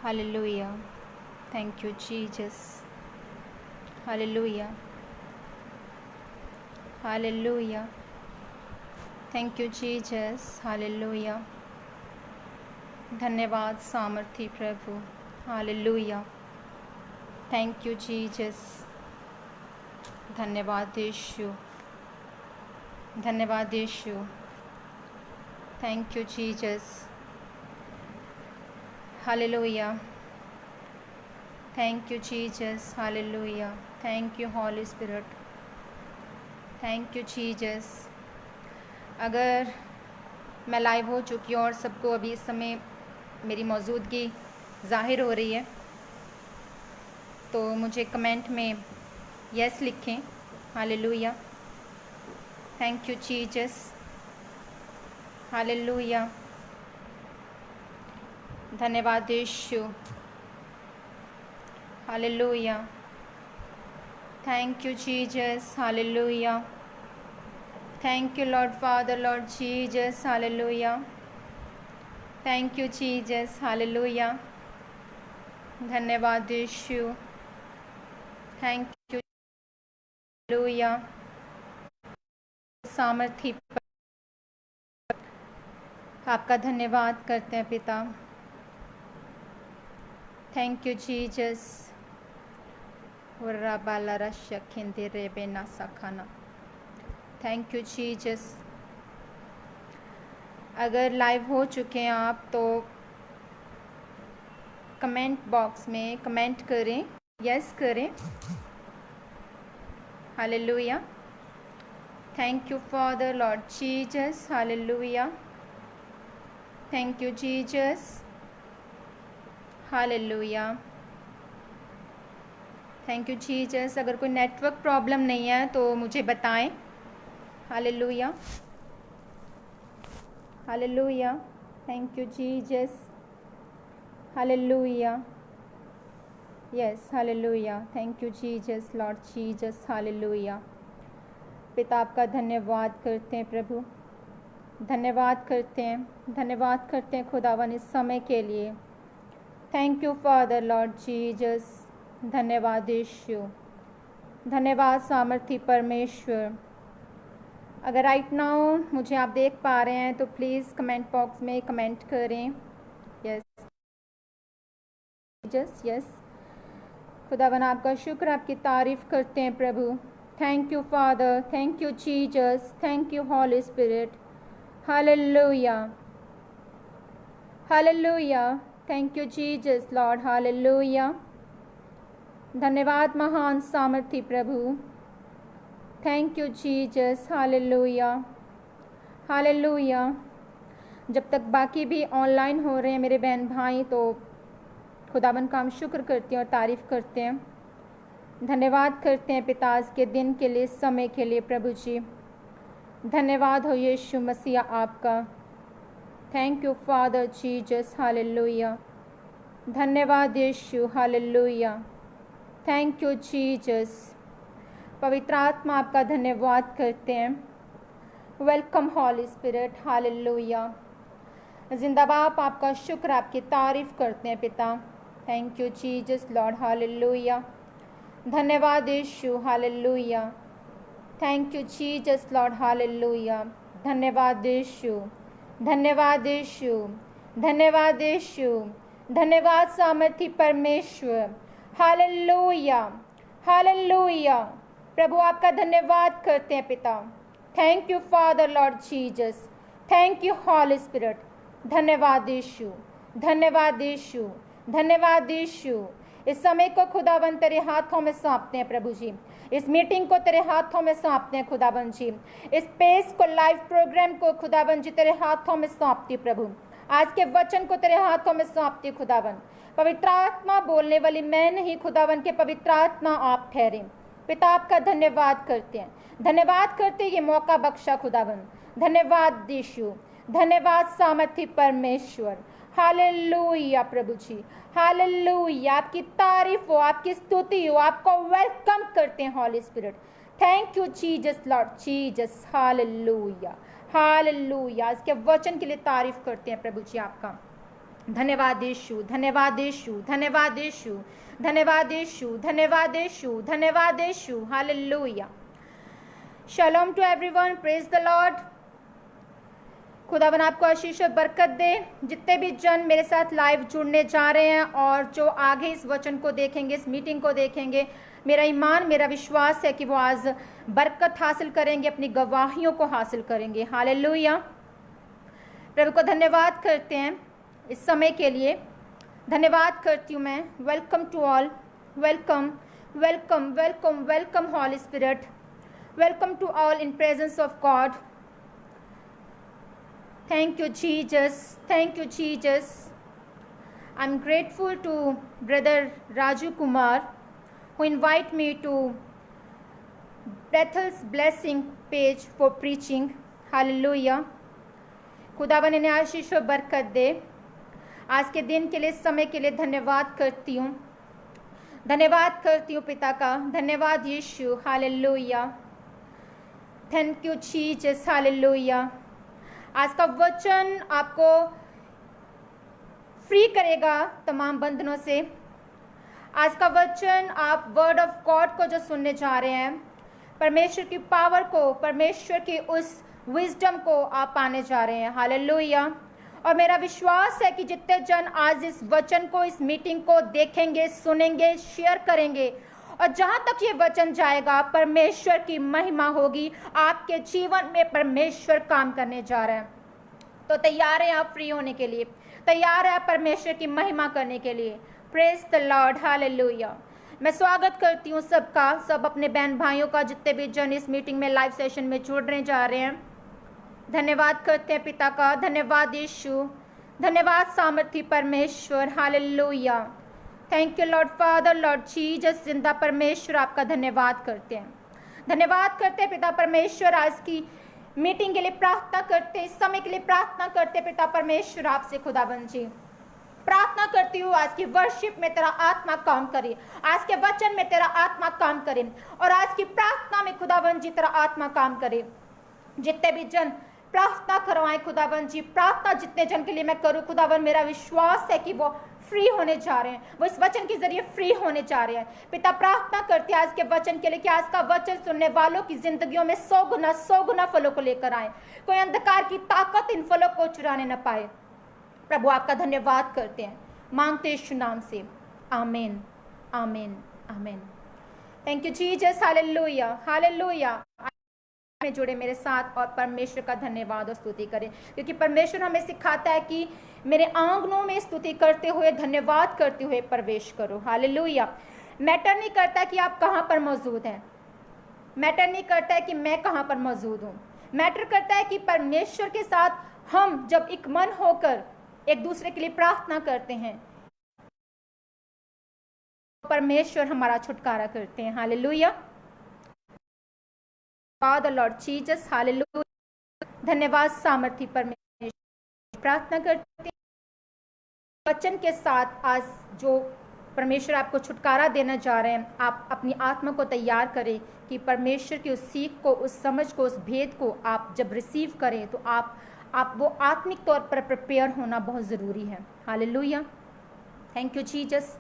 Hallelujah. Thank you, Jesus. Hallelujah. Hallelujah. Thank you, Jesus. Hallelujah. धन्यवाद सामर्थी प्रभु. Hallelujah. Thank you, Jesus. धन्यवाद यीशु. धन्यवाद यीशु. Thank you, Jesus. Hallelujah. Thank you, Jesus. Hallelujah. Thank you, Holy Spirit. Thank you, Jesus. अगर मैं live हो चुकी हूँ और सबको अभी इस समय मेरी मौजूदगी ज़ाहिर हो रही है तो मुझे कमेंट में यस लिखें. Hallelujah. Thank you Jesus. Hallelujah. धन्यवाद यीशु. Hallelujah. Thank you Jesus. Hallelujah. Thank you, Lord Father, Lord Jesus. Hallelujah. Thank you, Jesus. Hallelujah. धन्यवाद यीशु. Thank you. Hallelujah. सामर्थी आपका धन्यवाद करते हैं पिता. Thank you, Jesus. वराबाला रशखिंदे रेबेना सखाना. Thank you Jesus. अगर लाइव हो चुके हैं आप तो कमेंट बॉक्स में कमेंट करें, यस करें. Hallelujah. Thank you father Lord Jesus. Hallelujah. Thank you Jesus. Hallelujah. Thank you Jesus. अगर कोई नेटवर्क प्रॉब्लम नहीं है तो मुझे बताएं. Hallelujah. Hallelujah. Thank you, Jesus. Hallelujah. Yes, hallelujah. Thank you, Jesus, Lord Jesus. Hallelujah. पिता आपका धन्यवाद करते हैं प्रभु. धन्यवाद करते हैं. धन्यवाद करते हैं खुदावन इस समय के लिए. Thank you father Lord Jesus. धन्यवाद यीशु. धन्यवाद सामर्थी परमेश्वर. अगर राइट नाउ मुझे आप देख पा रहे हैं तो प्लीज़ कमेंट बॉक्स में कमेंट करें. यस जस यस. खुदावन आपका शुक्र, आपकी तारीफ करते हैं प्रभु. Thank you father. Thank you Jesus. Thank you holy spirit. Hallelujah. Hallelujah. Thank you Jesus lord. Hallelujah. धन्यवाद महान सामर्थी प्रभु. Thank you Jesus. Hallelujah. Hallelujah. जब तक बाकी भी ऑनलाइन हो रहे हैं मेरे बहन भाई तो खुदावन का हम शुक्र करते हैं और तारीफ़ करते हैं. धन्यवाद करते हैं पिता आज के दिन के लिए, समय के लिए प्रभु जी. धन्यवाद हो यीशु मसीह आपका. Thank you father Jesus. Hallelujah. धन्यवाद यीशु. हालेलुया. Thank you Jesus. पवित्र आत्मा आपका धन्यवाद करते हैं. Welcome holy spirit. हालेलुया. जिंदाबाद आपका शुक्र, आपकी तारीफ करते हैं पिता. Thank you Jesus lord. Hallelujah. धन्यवाद यीशु. Hallelujah. Thank you Jesus lord. Hallelujah. धन्यवाद यीशु. धन्यवाद यीशु. धन्यवाद यीशु. धन्यवाद सामर्थी परमेश्वर. हालेलुया. हालेलुया. प्रभु आपका धन्यवाद करते हैं पिता. Thank you father Lord Jesus. Thank you holy spirit. धन्यवाद यीशु. धन्यवाद यीशु. धन्यवाद यीशु. इस समय को खुदावन तेरे हाथों में सौंपते हैं प्रभु जी. इस मीटिंग को तेरे हाथों में सौंपते हैं खुदावन जी. इस पेश को, लाइव प्रोग्राम को खुदावन जी तेरे हाथों में सौंपती प्रभु. आज के वचन को तेरे हाथों में सौंपती खुदावन. पवित्र आत्मा बोलने वाली मैं नहीं खुदावन के पवित्र आत्मा आप ठहरे. पिता आपका धन्यवाद करते हैं. धन्यवाद करते ये मौका बख्शा खुदावन. धन्यवाद यीशु. धन्यवाद सामर्थी परमेश्वर. हालेलुया प्रभु जी. हालेलुया. आपकी तारीफ हो, आपकी स्तुति हो. आपको वेलकम करते हैं holy spirit. Thank you Jesus Lord Jesus. Hallelujah. Hallelujah. इसके वचन के लिए तारीफ करते हैं प्रभु जी आपका. धन्यवाद यीशु, धन्यवाद यीशु, धन्यवाद यीशु, धन्यवाद यीशु, धन्यवाद यीशु, धन्यवाद यीशु। Hallelujah. Shalom to everyone, praise the lord. खुदावन आपको आशीष और बरकत दे। जितने भी जन मेरे साथ लाइव जुड़ने जा रहे हैं और जो आगे इस वचन को देखेंगे, इस मीटिंग को देखेंगे, मेरा ईमान, मेरा विश्वास है कि वो आज बरकत हासिल करेंगे, अपनी गवाहियों को हासिल करेंगे। हालेलुया। प्रभु को धन्यवाद करते हैं इस समय के लिए। धन्यवाद करती हूँ मैं। Welcome to all, welcome welcome welcome welcome holy spirit, welcome to all in presence of God. Thank you, Jesus. Thank you, Jesus. I'm grateful to Brother Raju Kumar, who invite me to Bethel's Blessing page for preaching. Hallelujah. खुदावन इन्हें आशीष और बरकत दे। आज के दिन के लिए, समय के लिए धन्यवाद करती हूँ। धन्यवाद करती हूँ पिता का। धन्यवाद यीशु। Hallelujah. Thank you Jesus. Hallelujah. आज का वचन आपको फ्री करेगा तमाम बंधनों से। आज का वचन आप वर्ड ऑफ गॉड को जो सुनने जा रहे हैं, परमेश्वर की पावर को, परमेश्वर की उस विजडम को आप पाने जा रहे हैं। हालेलुया। और मेरा विश्वास है कि जितने जन आज इस वचन को, इस मीटिंग को देखेंगे, सुनेंगे, शेयर करेंगे, और जहां तक ये वचन जाएगा परमेश्वर की महिमा होगी। आपके जीवन में परमेश्वर काम करने जा रहे हैं। तो तैयार हैं आप फ्री होने के लिए? तैयार है आप परमेश्वर की महिमा करने के लिए? Praise the Lord. हालेलुया। मैं स्वागत करती हूँ सबका, सब अपने बहन भाइयों का, जितने भी जन इस मीटिंग में लाइव सेशन में जुड़ने जा रहे हैं। धन्यवाद करते हैं पिता का। धन्यवाद यीशु। धन्यवाद सामर्थी परमेश्वर। Hallelujah. Thank you Lord father, Lord Jesus. जिंदा परमेश्वर आपका धन्यवाद करते हैं। धन्यवाद करते हैं पिता परमेश्वर। आज की मीटिंग के लिए प्रार्थना करते, इस समय के लिए प्रार्थना करते पिता परमेश्वर आपसे। खुदाबंद जी, प्रार्थना करती हूँ आज की वर्शिप में तेरा आत्मा काम करे, आज के वचन में तेरा आत्मा काम करे, और आज की प्रार्थना में खुदाबंद जी तेरा आत्मा काम करे। जितने भी जन प्रार्थना करवाएं खुदाबंद जी, प्रार्थना जितने जन के लिए मैं करूँ खुदाबंद, मेरा विश्वास है कि वो फ्री होने जा रहे हैं, वो इस वचन के जरिए फ्री होने जा रहे हैं। पिता प्रार्थना करते हैं आज के वचन के लिए कि आज का वचन सुनने वालों की जिंदगियों में 100 गुना फलों को लेकर आए। कोई अंधकार की ताकत इन फलों को चुराने न पाए। प्रभु आपका धन्यवाद करते हैं, मांगते यीशु नाम से। आमीन, आमीन, आमीन। Thank you Jesus. Hallelujah, hallelujah. में जुड़े मेरे साथ और परमेश्वर का धन्यवाद और स्तुति करें, क्योंकि परमेश्वर हमें सिखाता है कि मेरे आंगनों में स्तुति करते हुए, धन्यवाद करते हुए प्रवेश करो। हालेलुया। मैटर नहीं करता कि आप कहाँ पर मौजूद हैं, मैटर नहीं करता है कि मैं कहाँ पर मौजूद हूँ, मैटर करता है कि परमेश्वर के साथ हम जब एक मन होकर एक दूसरे के लिए प्रार्थना करते हैं, परमेश्वर हमारा छुटकारा करते हैं। Hallelujah. Father Lord Jesus, hallelujah. धन्यवाद सामर्थी परमेश्वर। प्रार्थना करते हैं वचन के साथ। आज जो परमेश्वर आपको छुटकारा देना जा रहे हैं, आप अपनी आत्मा को तैयार करें कि परमेश्वर की उस सीख को, उस समझ को, उस भेद को आप जब रिसीव करें तो आप वो आत्मिक तौर पर प्रिपेयर होना बहुत ज़रूरी है। Hallelujah. Thank you Jesus.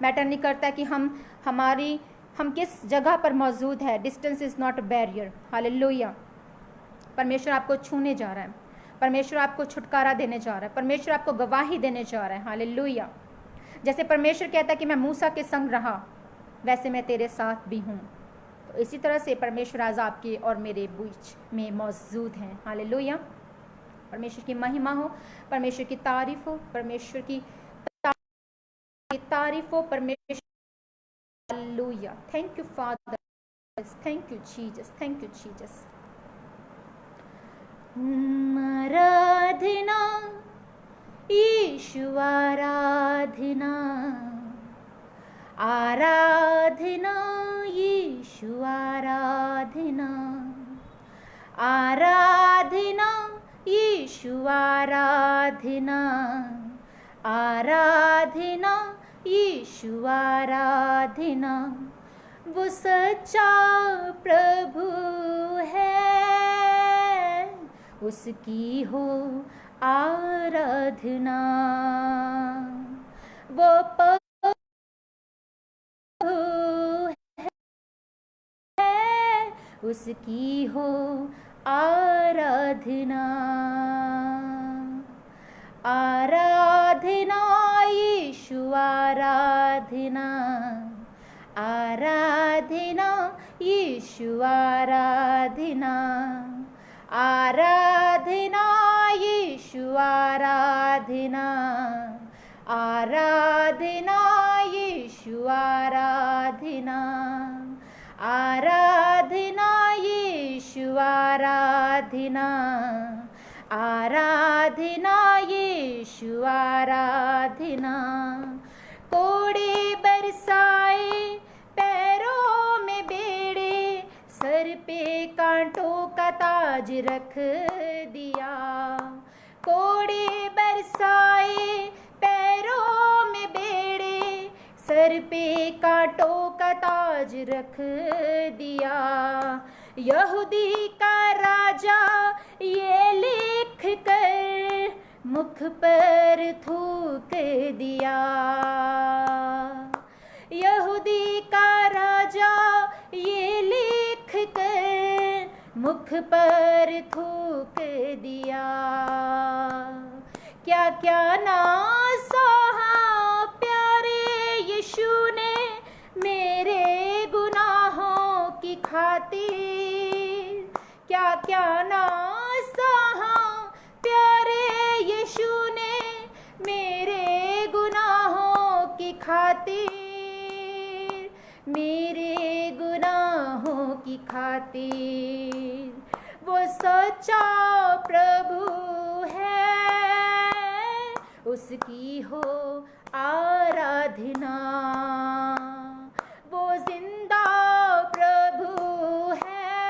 Matter नहीं करता कि हम किस जगह पर मौजूद है। Distance is not a barrier. Hallelujah. परमेश्वर आपको छूने जा रहा है, परमेश्वर आपको छुटकारा देने जा रहा है, परमेश्वर आपको गवाही देने जा रहा है। हालेलुया। जैसे परमेश्वर कहता है कि मैं मूसा के संग रहा, वैसे मैं तेरे साथ भी हूँ। तो इसी तरह से परमेश्वर आज आपके और मेरे बीच में मौजूद हैं। हालेलुया। परमेश्वर की महिमा हो, परमेश्वर की तारीफ हो, परमेश्वर की तारीफ हो, परमेश्वर। Hallelujah. Thank you, Father. Thank you, Jesus. Thank you, Jesus. आराधना यीशु, आराधना, आराधना यीशु, आराधना, आराधना यीशु, आराधना, आराधना यीशु, आराधना। वो सच्चा प्रभु है, उसकी हो आराधना। वो प्रभु है, उसकी हो आराधना। आराधना यीशु आराधना, आराधना यीशु आराधना, आराधना यीशु आराधना, आराधना यीशु आराधना, आराधना यीशु आराधना, आराधना यीशु आराधना। कोड़े बरसाए पैरों में बेड़े, सर पे कांटों का ताज रख दिया। कोड़े बरसाए पैरों में बेड़े, सर पे कांटों का ताज रख दिया। यहूदी का राजा ये लिख कर मुख पर थूक दिया। यहूदी का राजा ये लिख कर मुख पर थूक दिया। क्या क्या ना सहा प्यारे यीशु ने मेरे गुनाहों की खातिर। क्या क्या ना सहा प्यारे यीशु ने मेरे गुनाहों की खातिर, मेरे गुनाहों की खातिर। वो सच्चा प्रभु है, उसकी हो आराधना। वो जिंदा प्रभु है,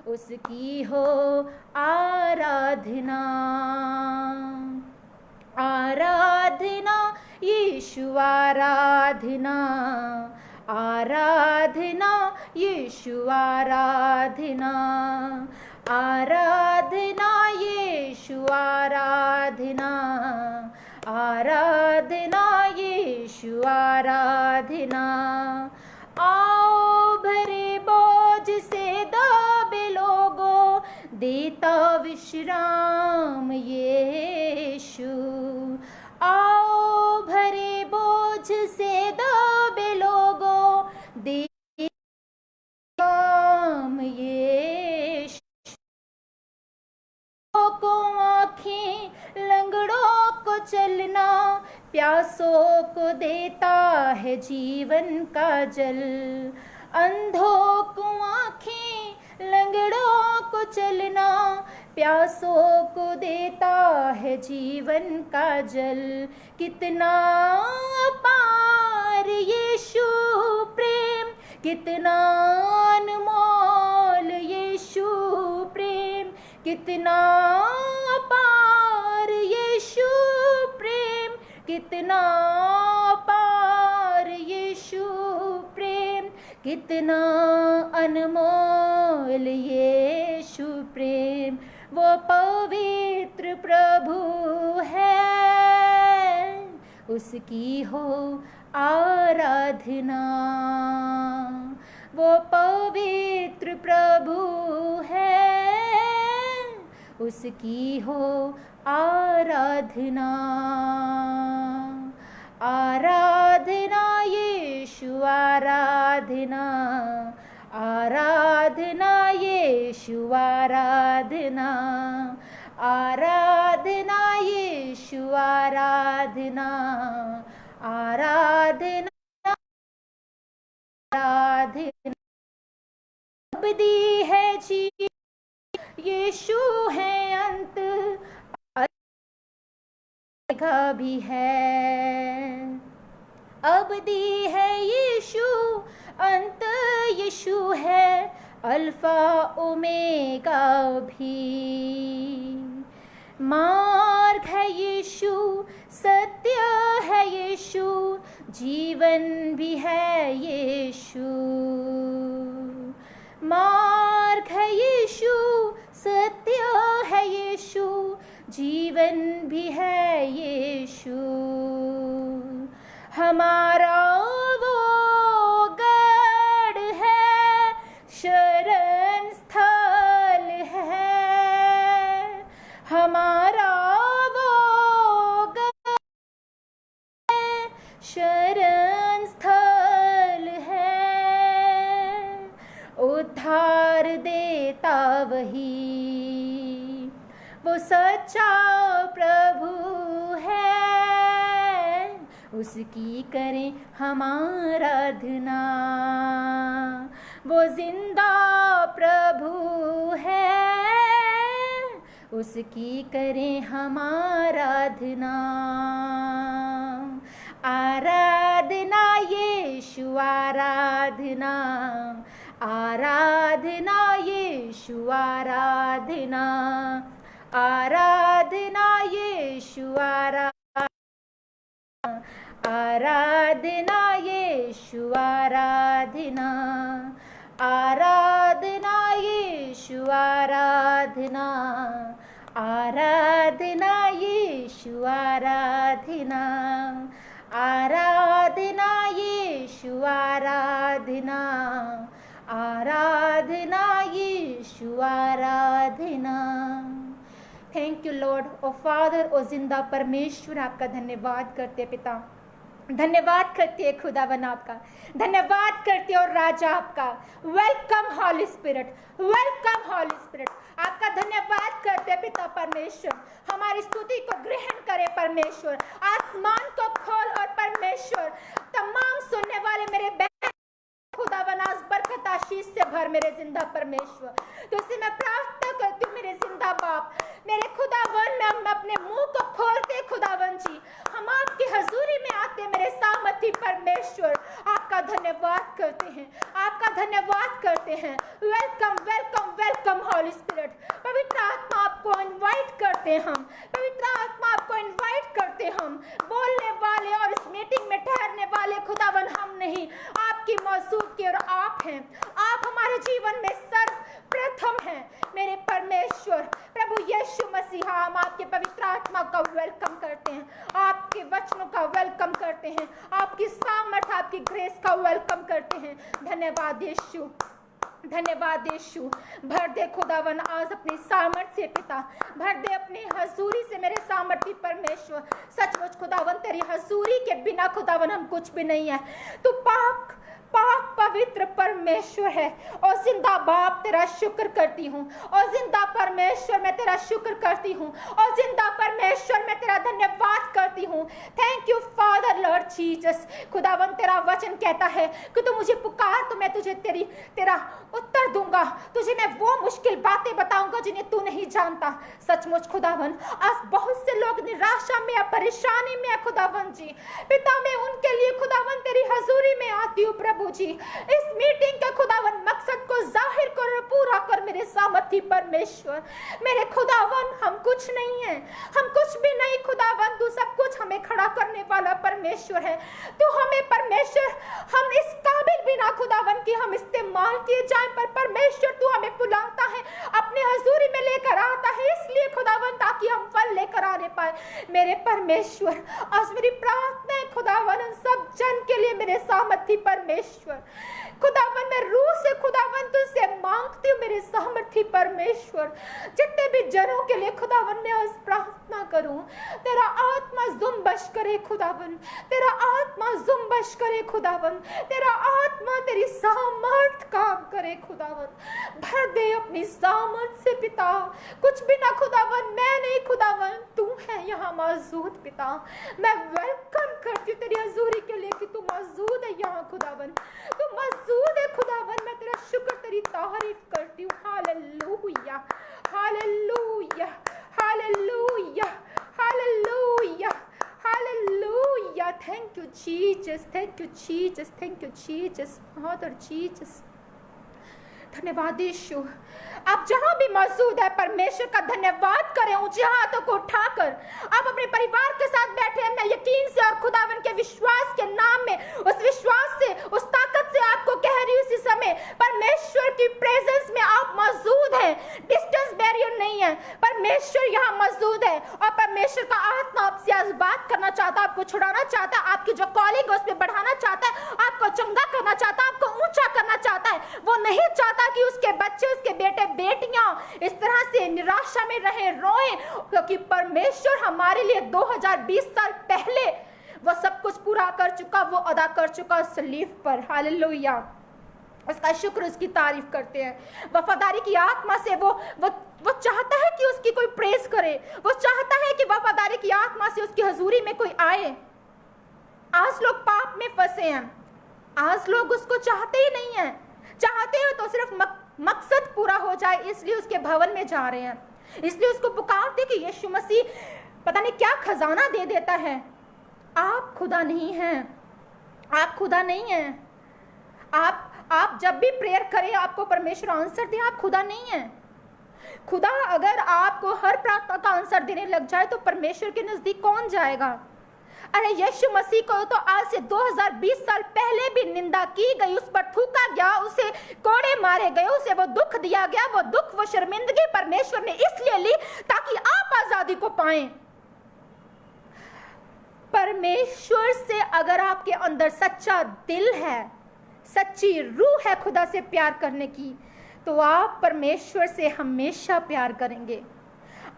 उसकी हो आराधना। आराधना यीशु आराधना, आराधना यीशु आराधना, आराधना यीशु आराधना, आराधना यीशु आराधना। आओ भरे बोझ से दबे लोगों, देता विश्राम यीशु। आओ भरे बोझ से दबे लोगों, देता विश्राम यीशु। को आँखें, लंगड़ों को चलना, प्यासों को देता है जीवन का जल। अंधों को आँखें, लंगड़ों को चलना, प्यासों को देता है जीवन का जल। कितना अपार यीशु प्रेम, कितना अनमोल यीशु प्रेम, कितना अपार यीशु प्रेम, कितना अपार यीशु प्रेम, कितना अनमोल यीशु प्रेम। वो पवित्र प्रभु है, उसकी हो आराधना। वो पवित्र प्रभु है, उसकी हो आराधना। आराधना यीशु आराधना, आराधना यीशु आराधना, आराधना यीशु आराधना, आराधना आराधना। अब दी है जी यीशु है अंत, का भी है। अब दी है यीशु अंत, यीशु है अल्फा ओमेगा भी। मार्ग है यीशु, सत्य है यीशु, जीवन भी है यीशु। मार्ग है यीशु, सत्य है यीशु, जीवन भी है यीशु। हमारा वो गढ़ है, शरण स्थल है, हमारा वो गढ़ है, शरण स्थल है, उद्धार देता वही, वो सच्चा प्रभु है, उसकी करें हम आराधना, वो जिंदा प्रभु है, उसकी करें हम आराधना। आराधना यीशु आराधना, आराधना यीशु आराधना, आराधना यीशु आराधना, आराधना यीशु आराधना, आराधना यीशु आराधना, आराधना यीशु आराधना, आराधना यीशु आराधना, आराधना यीशु आराधना। Thank you lord. Oh father, ओ जिंदा परमेश्वर, आपका धन्यवाद करते पिता, धन्यवाद करती है खुदावन आपका, धन्यवाद करती है और राजा आपका। Welcome holy spirit, welcome holy spirit, आपका धन्यवाद करते हैं पिता परमेश्वर। हमारी स्तुति को ग्रहण करे परमेश्वर, आसमान को खोल और परमेश्वर तमाम सुनने वाले मेरे बहन खुदावन आज बरकत आशीष से भर मेरे जिंदा परमेश्वर। तो इसे मैं प्रार्थना करती हूँ मेरे जिंदा बाप, मेरे खुदावन, मैं अपने मुंह को खोलते खुदावन जी, हम आपकी हजूरी में आते मेरे सामर्थी परमेश्वर, आपका धन्यवाद करते हैं, आपका धन्यवाद करते हैं। Welcome welcome welcome holy spirit. पवित्र आत्मा आपको इनवाइट करते हैं हम, पवित्र आत्मा आपको इनवाइट करते हम। बोलने वाले और इस मीटिंग में ठहरने वाले खुदावन हम नहीं, आपकी मौजूदगी और आप हैं। आप हमारे जीवन में सर्वप्रथम हैं मेरे परमेश्वर। प्रभु यीशु मसीहा, हम आपके पवित्र आत्मा का वेलकम करते हैं, आपके वचनों का वेलकम करते हैं, आपकी सामर्थ, आपकी ग्रेस का वेलकम करते हैं। धन्यवाद यीशु, धन्यवाद यीशु। भर दे खुदावन आज अपनी सामर्थ से पिता, भर दे अपनी हजूरी से मेरे सामर्थी परमेश्वर। सचमुच खुदावन तेरी हजूरी के बिना खुदावन हम कुछ भी नहीं है। तू पाक पाक पवित्र परमेश्वर है। और जिंदा बाप तेरा शुक्र करती हूँ, और जिंदा परमेश्वर मैं तेरा शुक्र करती हूँ, और जिंदा परमेश्वर मैं तेरा धन्यवाद करती हूँ। Thank you father Lord Jesus. खुदावन तेरा वचन कहता है कि तू मुझे पुकार तो मैं तुझे तेरा उत्तर दूंगा, तुझे मैं वो मुश्किल बातें बताऊंगा जिन्हें तू नहीं जानता। सचमुच खुदावन आज बहुत से लोग निराशा में या परेशानी में है खुदावन जी। पिता मैं उनके लिए खुदावन तेरी हजूरी में आती हूँ प्रभु जी। इस मीटिंग के खुदावन मकसद को जाहिर कर और पूरा कर मेरे सामर्थी परमेश्वर। मेरे खुदावन हम कुछ नहीं है, हम कुछ भी नहीं खुदावन, तू सब कुछ हमें खड़ा करने वाला परमेश्वर है। तू हमें परमेश्वर, हम इस काबिल भी ना खुदावन की हम इस्तेमाल किए जाए, पर परमेश्वर तू हमें बुलाता है, अपने हजूरी में लेकर आता है, इसलिए खुदावन ताकि हम फल लेकर आने पाए। मेरे परमेश्वर आज मेरी प्रार्थना है खुदावन उन सब जन के लिए मेरे सामर्थी परमेश्वर। खुदावन मैं रूह से खुदावन तुझसे मांगती हूँ मेरे सामर्थी परमेश्वर, जितने भी जनों के लिए खुदावन मैं आज प्रार्थना करूं, तेरा आत्मा जुम्बश करे खुदावन, तेरा आत्मा जुम्बश करे खुदावन, तेरा आत्मा तेरी सामर्थ काम करे खुदावन। भर दे अपनी सामर्थ से पिता, कुछ भी ना खुदावन, मैं नहीं खुदावन, तू है यहाँ मौजूद पिता। मैं वेलकम करती हूँ तेरी हजूरी के लिए कि तू मौजूद है यहाँ खुदावन, तू मौजूद है खुदावन। मैं तेरा शुक्र तेरी तारीफ करती हूँ। Hallelujah hallelujah hallelujah hallelujah hallelujah. Thank you Jesus, thank you Jesus, thank you Jesus, father Jesus. धन्यवाद यीशु। आप जहां भी मौजूद है परमेश्वर का धन्यवाद करें ऊंचे हाथों को उठाकर। आप अपने परिवार के साथ बैठे हैं, मैं यकीन से और खुदावन के विश्वास के नाम में, उस विश्वास से, उस ताकत से आपको कह रही हूं इसी समय परमेश्वर की प्रेजेंस में आप मौजूद हैं। डिस्टेंस बैरियर नहीं है, परमेश्वर यहाँ मौजूद है और परमेश्वर का आत्मा आपसे आज बात करना चाहता है, आपको छुड़ाना चाहता है, आपकी जो कॉलिंग है उसमें बढ़ाना चाहता है, आपको चंगा करना चाहता है, आपको ऊंचा करना चाहता है। वो नहीं चाहता कि उसके बच्चे, उसके बेटे बेटियां इस तरह से निराशा में रहे, रोएं, क्योंकि परमेश्वर हमारे लिए 2020 साल पहले वो सब कुछ पूरा कर चुका, वो अदा कर चुका सलीब पर। हालेलुया, उसका शुक्र, उसकी तारीफ करते हैं। वफादारी की आत्मा से वो चाहता है कि उसकी कोई प्रेज करे, वो चाहता है कि वफादारी की आत्मा से उसकी हजूरी में कोई आए। आज लोग पाप में फंसे हैं, आज लोग उसको चाहते ही नहीं हैं, चाहते हो तो सिर्फ मकसद पूरा हो जाए इसलिए उसके भवन में जा रहे हैं, इसलिए उसको पुकारते कि यीशु मसीह पता नहीं क्या खजाना दे देता है। आप खुदा नहीं हैं, आप खुदा नहीं हैं। आप जब भी प्रेयर करें आपको परमेश्वर आंसर दे, आप खुदा नहीं हैं। खुदा अगर आपको हर प्रार्थना का आंसर देने लग जाए तो परमेश्वर के नजदीक कौन जाएगा? अरे यीशु मसीह को तो आज से 2020 साल पहले भी निंदा की गई, उस पर थूका गया, उसे कोड़े मारे गए, उसे वो दुख दिया गया। वो दुख, वो शर्मिंदगी परमेश्वर ने इसलिए ली ताकि आप आजादी को पाएं। परमेश्वर से अगर आपके अंदर सच्चा दिल है, सच्ची रूह है खुदा से प्यार करने की, तो आप परमेश्वर से हमेशा प्यार करेंगे।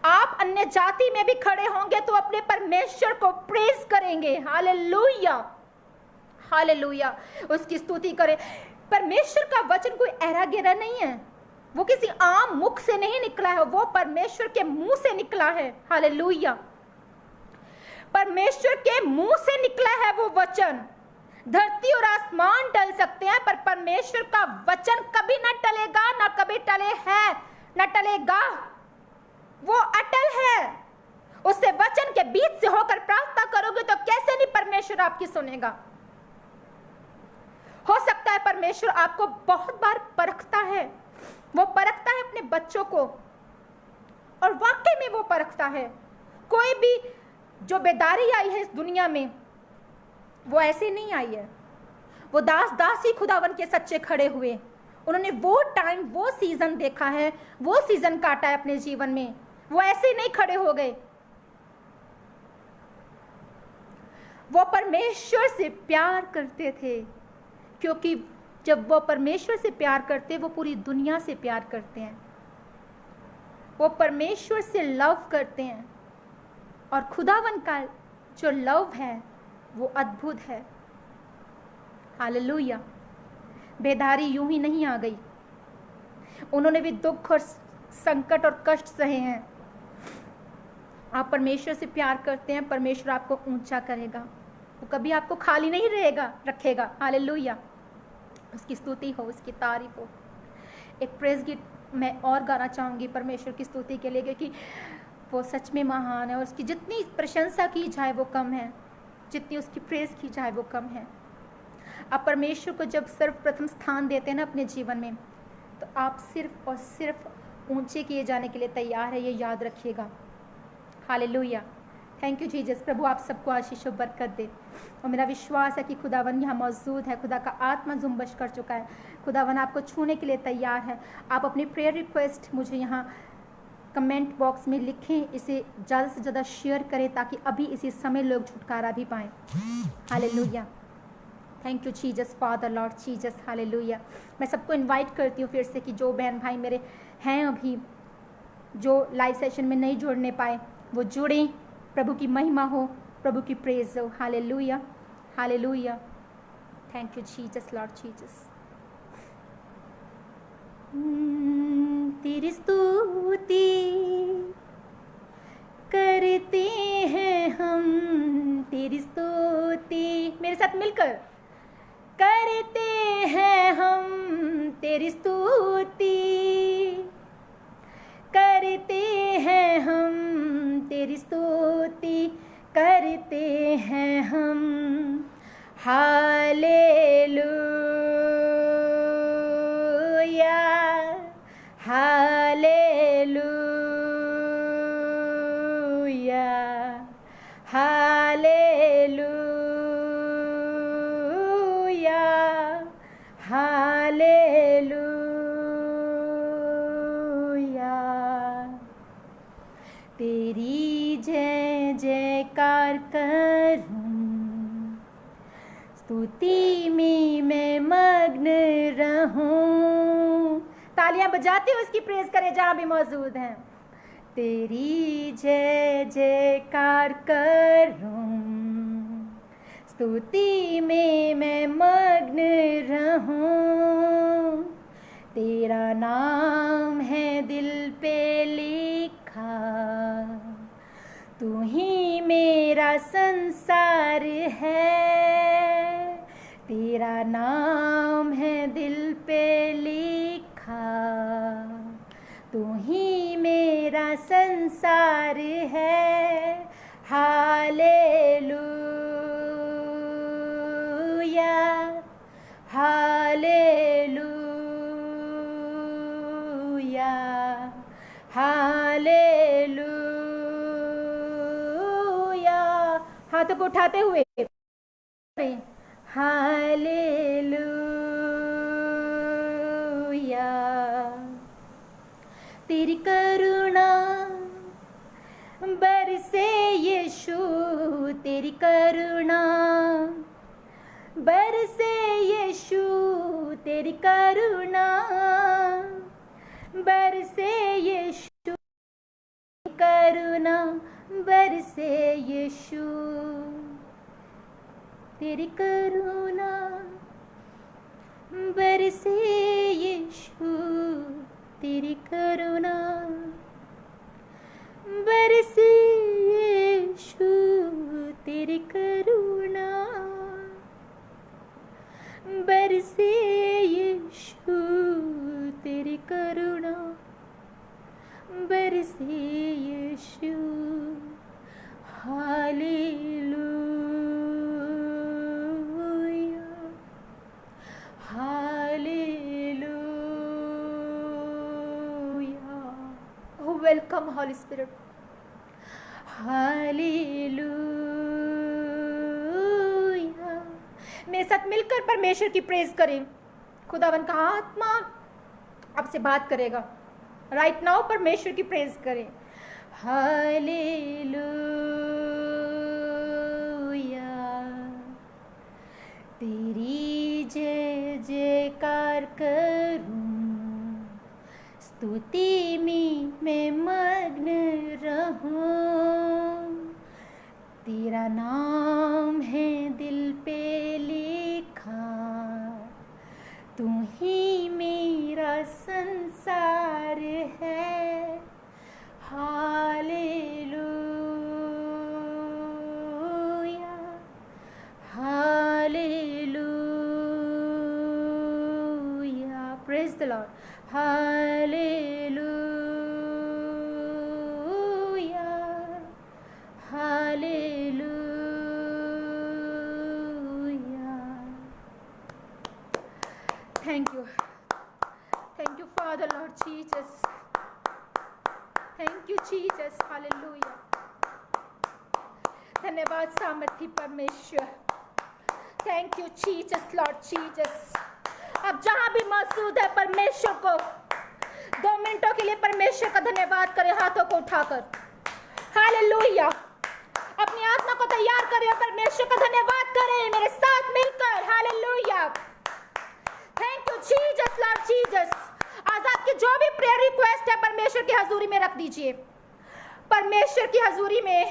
आप अन्य जाति में भी खड़े होंगे तो अपने परमेश्वर को प्रेज करेंगे। हालेलुया, हालेलुया, उसकी स्तुति करें। परमेश्वर का वचन कोई ऐरा गेरा नहीं है, वो किसी आम मुख से नहीं निकला है, वो परमेश्वर के मुंह से निकला है। हालेलुया, परमेश्वर के मुंह से निकला है वो वचन। धरती और आसमान टल सकते हैं पर परमेश्वर का वचन कभी न टलेगा, न कभी टले है, न टलेगा, वो अटल है। उससे वचन के बीच से होकर प्रार्थना करोगे तो कैसे नहीं परमेश्वर आपकी सुनेगा। हो सकता है परमेश्वर आपको बहुत बार परखता है, वो परखता है अपने बच्चों को, और वाकई में वो परखता है। कोई भी जो बेदारी आई है इस दुनिया में वो ऐसे नहीं आई है। वो दासी खुदावन के सच्चे खड़े हुए, उन्होंने वो टाइम, वो सीजन देखा है, वो सीजन काटा है अपने जीवन में, वो ऐसे नहीं खड़े हो गए। वो परमेश्वर से प्यार करते थे, क्योंकि जब वो परमेश्वर से प्यार करते वो पूरी दुनिया से प्यार करते हैं। वो परमेश्वर से लव करते हैं, और खुदावन का जो लव है वो अद्भुत है। हालेलुया, बेदारी यूं ही नहीं आ गई, उन्होंने भी दुख और संकट और कष्ट सहे हैं। आप परमेश्वर से प्यार करते हैं, परमेश्वर आपको ऊंचा करेगा, वो कभी आपको खाली नहीं रखेगा। हालेलुया, उसकी स्तुति हो, उसकी तारीफ हो। एक प्रेज गीत मैं और गाना चाहूँगी परमेश्वर की स्तुति के लिए, क्योंकि वो सच में महान है और उसकी जितनी प्रशंसा की जाए वो कम है, जितनी उसकी प्रेज की जाए वो कम है। आप परमेश्वर को जब सर्वप्रथम स्थान देते हैं ना अपने जीवन में, तो आप सिर्फ और सिर्फ ऊंचे किए जाने के लिए तैयार है, ये याद रखिएगा। Hallelujah, thank you Jesus. प्रभु आप सबको आशीष और बरकत दे, और मेरा विश्वास है कि खुदावन यहाँ मौजूद है, खुदा का आत्मा जुम्बश कर चुका है, खुदावन आपको छूने के लिए तैयार है। आप अपनी प्रेयर रिक्वेस्ट मुझे यहाँ कमेंट बॉक्स में लिखें, इसे ज़्यादा से ज़्यादा शेयर करें ताकि अभी इसी समय लोग छुटकारा भी पाएँ। Hallelujah, thank you Jesus, father Lord Jesus. Hallelujah, मैं सबको इनवाइट करती हूँ फिर से कि जो बहन भाई मेरे हैं अभी जो लाइव सेशन में नहीं जुड़ने पाए वो जुड़ें। प्रभु की महिमा हो, प्रभु की प्रेज हो। Hallelujah, hallelujah, thank you Jesus, Lord Jesus. तेरी स्तुति करते हैं हम, तेरी स्तुति मेरे साथ मिलकर करते हैं हम, तेरी स्तुति करते हैं हम, तेरी स्तुति करते हैं हम। Hallelujah, hallelujah, hallelujah, hallelujah. तेरी जय जयकार कर करूं, स्तुति में मैं मग्न रहूं। तालियां बजाते हुए उसकी प्रेज करें जहां भी मौजूद हैं। तेरी जय जयकार करूं, स्तुति में मैं मग्न रहूं। तेरा नाम है दिल पे लिखा, तू ही मेरा संसार है। तेरा नाम है दिल पे लिखा, तू ही मेरा संसार है। Hallelujah, hallelujah, hallelujah. हाथों को उठाते हुए हालेलुया। तेरी करुणा बरसे यीशु, तेरी करुणा बरसे यीशु, तेरी करुणा बरसे यीशु, करुणा बरसे यीशु। तेरी करुणा बरसे यीशु, तेरी करुणा बरसे यीशु, तेरी करुणा बरसे यीशु, तेरी करुणा बरसे यीशु। Hallelujah, hallelujah. Oh, welcome Holy Spirit. Hallelujah. मेरे साथ मिलकर परमेश्वर की प्रेज करें। खुदावन का आत्मा आपसे बात करेगा। राइट नाउ परमेश्वर की प्रेज करें। हालेलुया। तेरी जय जयकार करूं, स्तुति में मैं मग्न रहूं। तेरा नाम है दिल पे लिखा, तू ही मेरा संसार है। Hallelujah, hallelujah. Praise the Lord. Hallelujah, hallelujah. Thank you. Thank you, Father, Lord Jesus. Thank you, Jesus. Hallelujah. धन्यवाद सामर्थी परमेश्वर। Thank you, Jesus, Lord Jesus. अब जहां भी मौजूद है परमेश्वर को 2 मिनटों के लिए परमेश्वर का धन्यवाद करें हाथों को उठाकर। हालेलुया। अपनी आत्मा को तैयार करें और परमेश्वर का धन्यवाद करें मेरे साथ मिलकर। Hallelujah. Thank you Jesus, Lord Jesus. आज आपकी जो भी प्रेयर रिक्वेस्ट है परमेश्वर की हजूरी में रख दीजिए। परमेश्वर की हजूरी में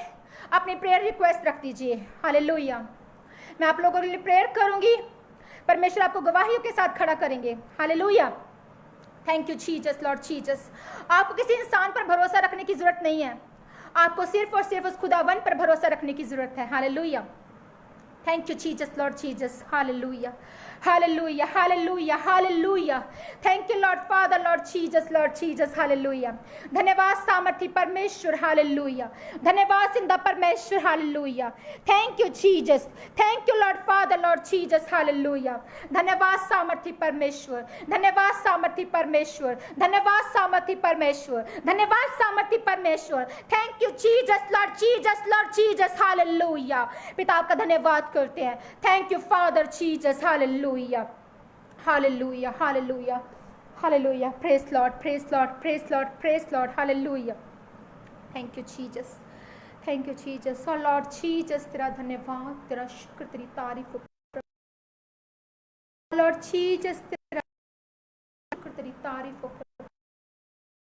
अपनी प्रेयर रिक्वेस्ट रख दीजिए। हालेलुया। मैं आप लोगों के लिए प्रेयर करूंगी, परमेश्वर आपको गवाहियों के साथ खड़ा करेंगे। Hallelujah. Thank you Jesus, Lord Jesus. आपको किसी इंसान पर भरोसा रखने की जरूरत नहीं है, आपको सिर्फ और सिर्फ उस खुदावन पर भरोसा रखने की जरूरत है। Hallelujah. Thank you Jesus, Lord Jesus. Hallelujah, hallelujah, hallelujah, hallelujah. Thank you Lord father, Lord Jesus, Lord Jesus. Hallelujah. धन्यवाद सामर्थी परमेश्वर। हालेलुया। धन्यवाद जिंदा परमेश्वर। Hallelujah. Thank you Jesus. Thank you Lord father, Lord Jesus. Hallelujah. धन्यवाद सामर्थी परमेश्वर। धन्यवाद सामर्थी परमेश्वर। धन्यवाद सामर्थी परमेश्वर। धन्यवाद सामर्थी परमेश्वर। Thank you Jesus, Lord Jesus, Lord Jesus. Hallelujah. पिता आपका धन्यवाद करते हैं। Thank you father Jesus. Hallelujah, hallelujah, hallelujah, hallelujah. Praise Lord, praise Lord, praise Lord, praise Lord. Hallelujah. Thank you Jesus, thank you Jesus. और Lord Jesus तेरा धन्यवाद, तेरा शुक्र, तेरी तारीफ हो लॉर्ड जीसस, तेरा शुक्र, तेरी तारीफ हो,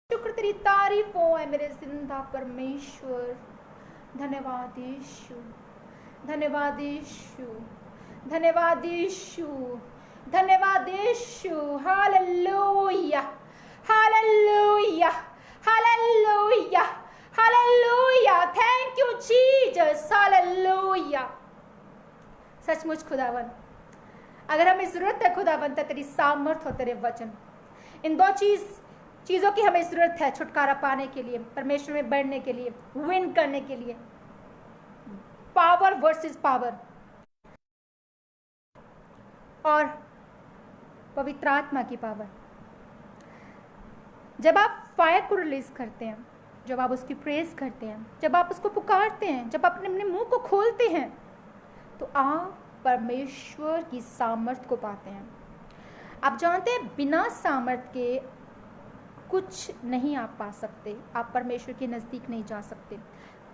शुक्र तेरी तारीफ हो है मेरे जिंदा परमेश्वर। धन्यवाद यीशु, धन्यवाद यीशु, धन्यवाद यीशु, धन्यवाद यीशु। Hallelujah, hallelujah, hallelujah, hallelujah. Thank you Jesus, hallelujah. सचमुच खुदावन, अगर हमें जरूरत है खुदावन तो तेरी सामर्थ और तेरे वचन, इन दो चीजों की हमें जरूरत है छुटकारा पाने के लिए, परमेश्वर में बढ़ने के लिए, विन करने के लिए। पावर वर्सेस पावर और पवित्र आत्मा की पावर। जब आप फायर को रिलीज करते हैं, जब आप उसकी प्रेज करते हैं, जब आप उसको पुकारते हैं, जब आप अपने मुंह को खोलते हैं, तो आप परमेश्वर की सामर्थ को पाते हैं। आप जानते हैं बिना सामर्थ के कुछ नहीं आप पा सकते। आप परमेश्वर के नज़दीक नहीं जा सकते।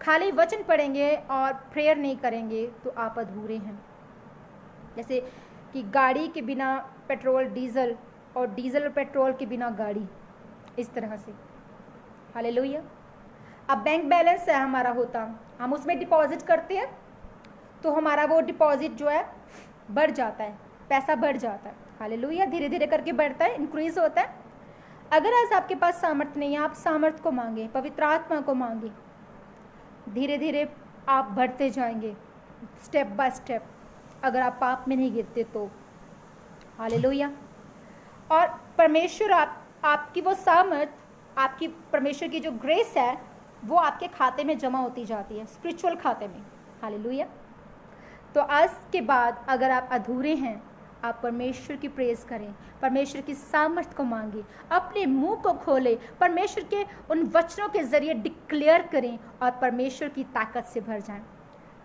खाली वचन पढ़ेंगे और प्रेयर नहीं करेंगे तो आप अधूरे हैं। जैसे कि गाड़ी के बिना पेट्रोल डीजल, और डीजल और पेट्रोल के बिना गाड़ी, इस तरह से। हालेलुया। अब बैंक बैलेंस है हमारा होता, हम उसमें डिपॉजिट करते हैं तो हमारा वो डिपॉजिट जो है बढ़ जाता है, पैसा बढ़ जाता है। हालेलुया। धीरे धीरे करके बढ़ता है, इंक्रीज होता है। अगर आज आपके पास सामर्थ्य नहीं है, आप सामर्थ्य को मांगे, पवित्र आत्मा को मांगे, धीरे धीरे आप बढ़ते जाएंगे, स्टेप बाय स्टेप, अगर आप पाप में नहीं गिरते तो। हालेलुया। और परमेश्वर आपकी वो सामर्थ, आपकी परमेश्वर की जो ग्रेस है वो आपके खाते में जमा होती जाती है, स्पिरिचुअल खाते में। हालेलुया। तो आज के बाद अगर आप अधूरे हैं, आप परमेश्वर की प्रेज करें, परमेश्वर की सामर्थ को मांगे, अपने मुंह को खोलें, परमेश्वर के उन वचनों के जरिए डिक्लेयर करें और परमेश्वर की ताकत से भर जाएं।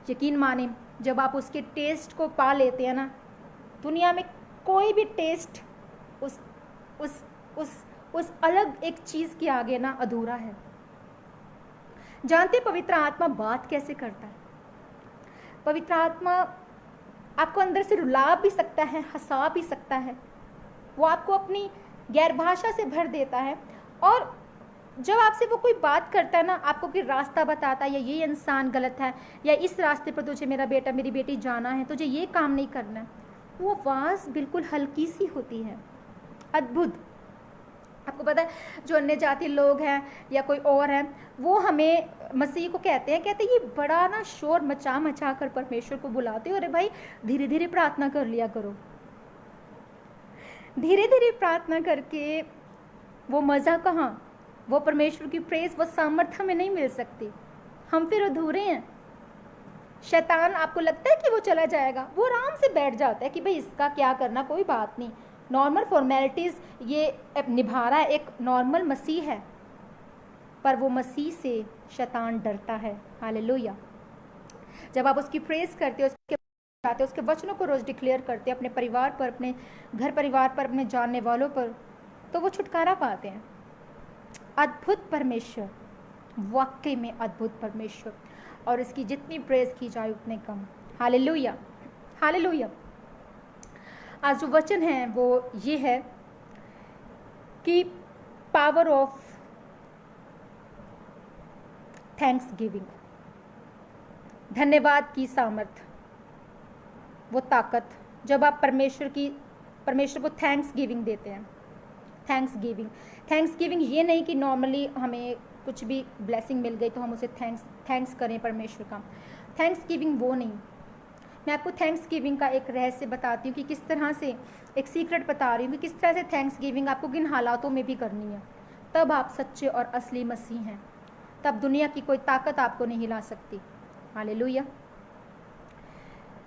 यकीन माने, जब आप उसके टेस्ट को पा लेते हैं ना, दुनिया में कोई भी टेस्ट उस अलग एक चीज के आगे ना अधूरा है। जानते पवित्र आत्मा बात कैसे करता है? पवित्र आत्मा आपको अंदर से रुला भी सकता है, हंसा भी सकता है। वो आपको अपनी गैर भाषा से भर देता है, और जब आपसे वो कोई बात करता है ना, आपको कोई रास्ता बताता है, या ये इंसान गलत है, या इस रास्ते पर तुझे मेरा बेटा मेरी बेटी जाना है, तुझे ये काम नहीं करना है, वो आवाज़ बिल्कुल हल्की सी होती है, अद्भुत। आपको पता है जो अन्य जाति लोग हैं या कोई और है, वो हमें मसीह को कहते हैं ये बड़ा ना शोर मचा मचा कर परमेश्वर को बुलाते हो। अरे भाई, धीरे धीरे प्रार्थना कर लिया करो। धीरे धीरे प्रार्थना करके वो मज़ा कहाँ, वो परमेश्वर की प्रेज, वो सामर्थ्य हमें नहीं मिल सकती। हम फिर अधूरे हैं। शैतान, आपको लगता है कि वो चला जाएगा, वो आराम से बैठ जाता है कि भाई इसका क्या करना, कोई बात नहीं, नॉर्मल फॉर्मेलिटीज़ ये निभा रहा है, एक नॉर्मल मसीह है। पर वो मसीह से शैतान डरता है। हालेलुया। जब आप उसकी प्रेज करते हो, उसके वचनों को रोज डिक्लेयर करते हैं अपने परिवार पर, अपने घर परिवार पर, अपने जानने वालों पर, तो वो छुटकारा पाते हैं। अद्भुत परमेश्वर, वाकई में अद्भुत परमेश्वर, और इसकी जितनी प्रेज की जाए उतने कम। Hallelujah, hallelujah. आज जो वचन है वो ये है कि पावर ऑफ थैंक्स गिविंग, धन्यवाद की सामर्थ, वो ताकत, जब आप परमेश्वर को थैंक्स गिविंग देते हैं। थैंक्स गिविंग ये नहीं कि नॉर्मली हमें कुछ भी ब्लेसिंग मिल गई तो हम उसे थैंक्स करें परमेश्वर का। थैंक्स गिविंग वो नहीं। मैं आपको थैंक्स गिविंग का एक रहस्य बताती हूँ कि किस तरह से, एक सीक्रेट बता रही हूँ कि किस तरह से थैंक्स गिविंग आपको किन हालातों में भी करनी है। तब आप सच्चे और असली मसीह हैं, तब दुनिया की कोई ताकत आपको नहीं हिला सकती। Hallelujah,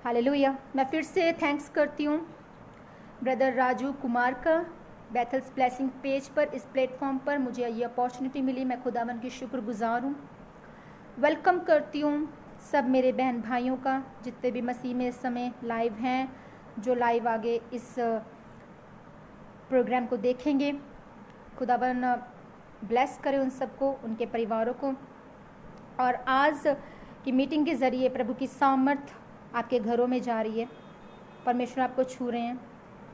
hallelujah. मैं फिर से थैंक्स करती हूँ ब्रदर राजू कुमार का, बैथल्स ब्लेसिंग पेज पर, इस प्लेटफॉर्म पर मुझे ये अपॉर्चुनिटी मिली, मैं खुदावन की शुक्रगुजार हूँ। वेलकम करती हूँ सब मेरे बहन भाइयों का, जितने भी मसीह में इस समय लाइव हैं, जो लाइव आगे इस प्रोग्राम को देखेंगे। खुदावन ब्लेस करे उन सबको, उनके परिवारों को। और आज कि मीटिंग के ज़रिए प्रभु की सामर्थ आपके घरों में जा रही है। परमेश्वर आपको छू रहे हैं।